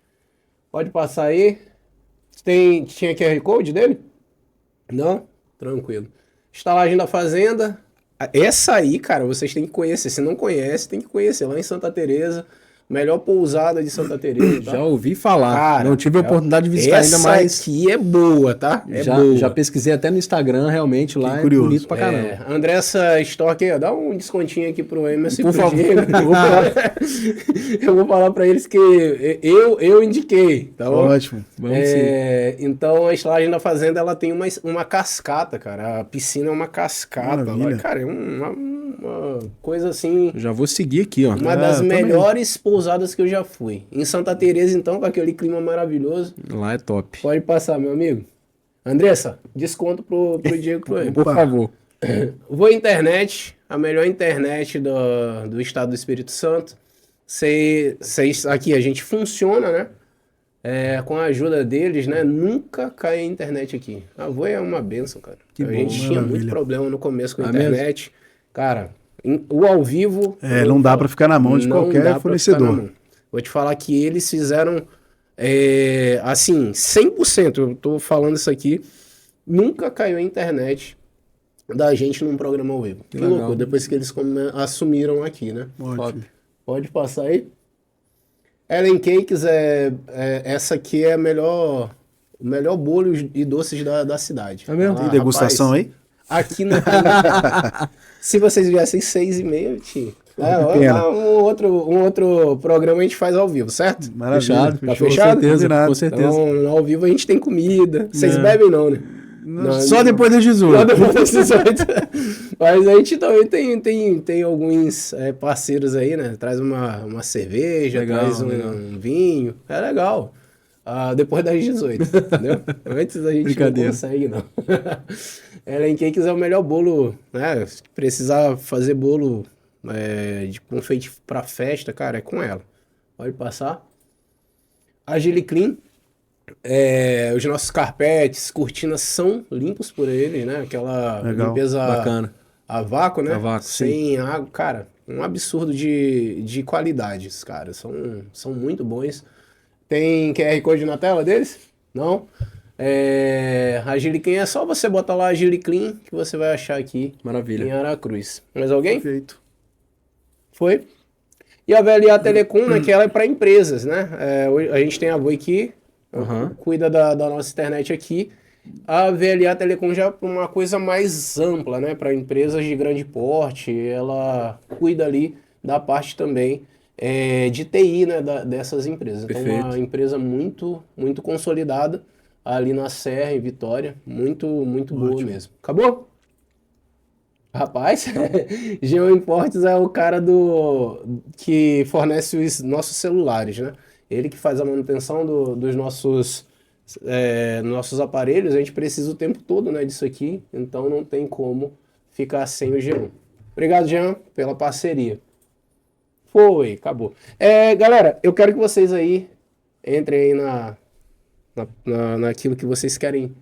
Pode passar aí. Tinha QR Code dele? Não? Tranquilo. Estalagem da Fazenda. Essa aí, cara, vocês têm que conhecer. Se não conhece, tem que conhecer. Lá em Santa Teresa. Melhor pousada de Santa Teresa. Tá? Já ouvi falar. Cara, não tive a oportunidade de visitar ainda, mas... Essa aqui é boa, tá? Já pesquisei até no Instagram, realmente, lá é bonito pra caramba. Andressa Stock aí, ó, dá um descontinho aqui pro Emerson e Por pro favor. Diego. Eu vou falar pra eles que eu indiquei, tá bom? Ótimo. Vamos sim. Então a estalagem da Fazenda, ela tem uma cascata, cara. A piscina é uma cascata. Maravilha. Cara, é uma coisa assim... Já vou seguir aqui, ó. Uma das também. melhores pousadas que eu já fui. Em Santa Teresa, então, com aquele clima maravilhoso. Lá é top. Pode passar, meu amigo. Andressa, desconto pro Diego e pro Emerson. Por favor. Vou internet, a melhor internet do estado do Espírito Santo. Aqui a gente funciona, né? Com a ajuda deles, né? Nunca cai a internet aqui. A Voi é uma benção, cara. A gente tinha muito problema no começo com a internet. Cara, o ao vivo... Não dá pra ficar na mão de qualquer fornecedor. Vou te falar que eles fizeram, assim, 100%. Eu tô falando isso aqui. Nunca caiu a internet da gente num programa ao vivo. Que legal. louco, depois que eles assumiram aqui, né? Ótimo. Pode passar aí. Ellen Cakes, essa aqui é o melhor bolo e doces da cidade. É mesmo? Tem degustação aí? Aqui não tem. Se vocês viessem 6h30, eu tinha. pena. Um outro programa a gente faz ao vivo, certo? Maravilha. Fechado. Tá Fechou, fechado? Com certeza. Combinado. Com certeza. Então, ao vivo a gente tem comida. Vocês bebem não, né? Não, Só depois das 18. Só depois das 18. Mas a gente também tem alguns parceiros aí, né? Traz uma cerveja, Legal, traz um vinho. É legal. Depois das 18, entendeu? Antes a gente não consegue, não. Ellen Cakes é o melhor bolo, né? Se precisar fazer bolo de confeite pra festa, cara, é com ela. Pode passar. A Giliclean, os nossos carpetes, cortinas são limpos por eles, né? Aquela limpeza bacana. A vácuo, né? A vácuo, sem água, cara, um absurdo de qualidade, esses caras. São muito bons. Tem QR Code na tela deles? Não? A Giliclean é só você botar lá a Giliclean que você vai achar aqui Maravilha. em Aracruz. Mais alguém? Perfeito. Foi? E a VLA Telecom, né, que ela é para empresas, né? A gente tem a Voi que cuida da nossa internet aqui. A VLA Telecom já é uma coisa mais ampla, né? Para empresas de grande porte. Ela cuida ali da parte também de TI, né? Dessas empresas. Então, Perfeito. uma empresa muito, muito consolidada ali na Serra, em Vitória. Muito, muito boa mesmo. Acabou? Rapaz, Geo Importes é o cara que fornece os nossos celulares, né? Ele que faz a manutenção dos nossos aparelhos. A gente precisa o tempo todo, né, disso aqui, então não tem como ficar sem o Jean. Obrigado, Jean, pela parceria. Foi, acabou. Galera, eu quero que vocês aí entrem aí naquilo que vocês querem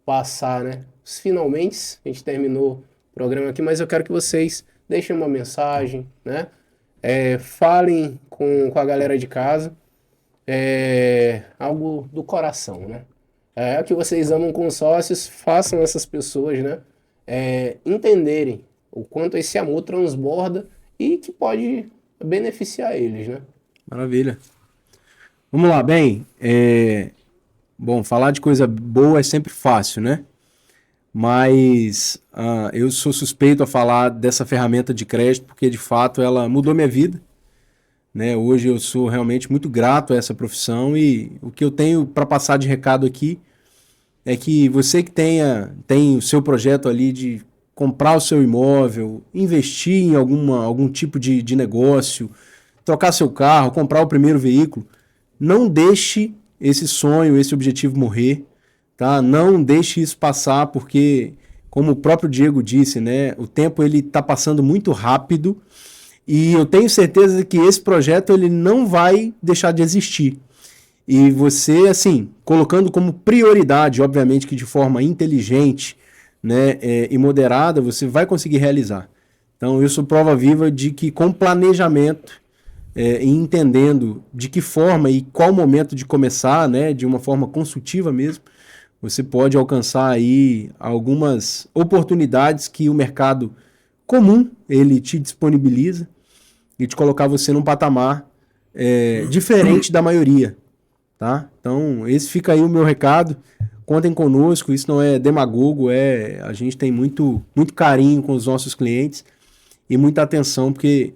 passar, né? Os finalmente, a gente terminou o programa aqui, mas eu quero que vocês deixem uma mensagem, né? Falem com a galera de casa, algo do coração, né? Que vocês amam consórcios, façam essas pessoas, né? Entenderem o quanto esse amor transborda e que pode beneficiar eles, né? Maravilha. Vamos lá, bem. Bom, falar de coisa boa é sempre fácil, né? Mas eu sou suspeito a falar dessa ferramenta de crédito porque, de fato, ela mudou minha vida, né? Hoje eu sou realmente muito grato a essa profissão e o que eu tenho para passar de recado aqui é que você que tem o seu projeto ali de comprar o seu imóvel, investir em algum tipo de negócio, trocar seu carro, comprar o primeiro veículo, não deixe esse sonho, esse objetivo morrer, tá? Não deixe isso passar, porque, como o próprio Diego disse, né, o tempo ele está passando muito rápido e eu tenho certeza que esse projeto ele não vai deixar de existir. E você, assim, colocando como prioridade, obviamente que de forma inteligente, né, e moderada, você vai conseguir realizar. Então, eu sou prova viva de que com planejamento e entendendo de que forma e qual momento de começar, né, de uma forma consultiva mesmo, você pode alcançar aí algumas oportunidades que o mercado comum ele te disponibiliza e te colocar você num patamar diferente da maioria, tá? Então, esse fica aí o meu recado. Contem conosco, isso não é demagogo, a gente tem muito, muito carinho com os nossos clientes e muita atenção, porque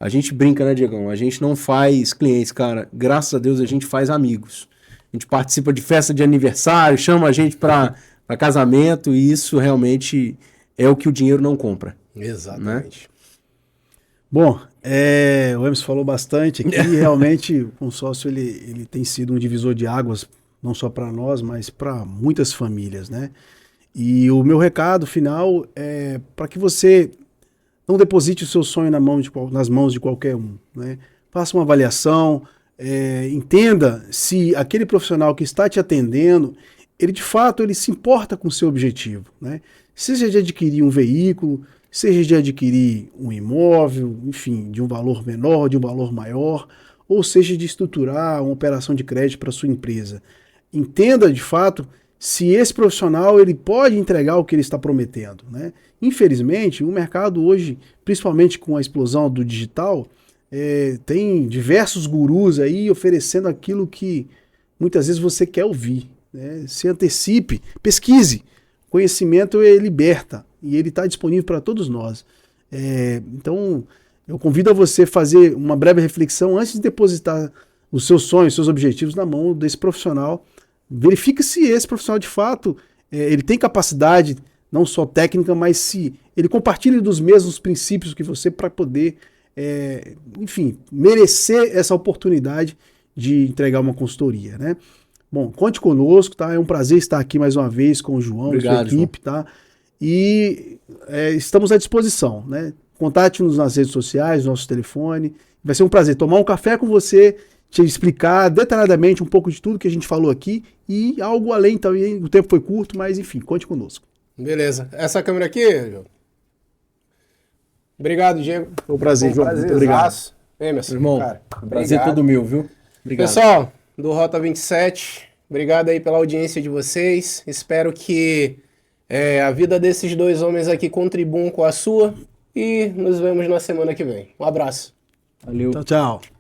a gente brinca, né, Diegão? A gente não faz clientes, cara. Graças a Deus a gente faz amigos. A gente participa de festa de aniversário, chama a gente para casamento, e isso realmente é o que o dinheiro não compra. Exatamente. Né? Bom, o Emerson falou bastante aqui, realmente o consórcio ele tem sido um divisor de águas, não só para nós, mas para muitas famílias, né? E o meu recado final é para que você não deposite o seu sonho nas mãos de qualquer um, né? Faça uma avaliação, entenda se aquele profissional que está te atendendo, ele de fato ele se importa com o seu objetivo, né? Seja de adquirir um veículo, seja de adquirir um imóvel, enfim, de um valor menor, de um valor maior, ou seja de estruturar uma operação de crédito para sua empresa. Entenda de fato se esse profissional ele pode entregar o que ele está prometendo, né? Infelizmente, o mercado hoje, principalmente com a explosão do digital, tem diversos gurus aí oferecendo aquilo que muitas vezes você quer ouvir, né? Se antecipe, pesquise. Conhecimento liberta e ele está disponível para todos nós. Então, eu convido a você a fazer uma breve reflexão antes de depositar os seus sonhos, seus objetivos na mão desse profissional. Verifique se esse profissional de fato ele tem capacidade não só técnica, mas se ele compartilha dos mesmos princípios que você para poder, enfim, merecer essa oportunidade de entregar uma consultoria, né? Bom, conte conosco, tá? É um prazer estar aqui mais uma vez com o João, Obrigado, sua equipe, João. Tá? E estamos à disposição, né? Contate-nos nas redes sociais, nosso telefone. Vai ser um prazer tomar um café com você, te explicar detalhadamente um pouco de tudo que a gente falou aqui e algo além também. O tempo foi curto, mas enfim, conte conosco. Beleza. Essa câmera aqui, João. Obrigado, Diego. Foi um prazer, João. Muito obrigado. Emerson, irmão, cara, prazer todo meu, viu? Obrigado. Pessoal do Rota 27, obrigado aí pela audiência de vocês. Espero que a vida desses dois homens aqui contribuam com a sua e nos vemos na semana que vem. Um abraço. Valeu. Tchau, tchau.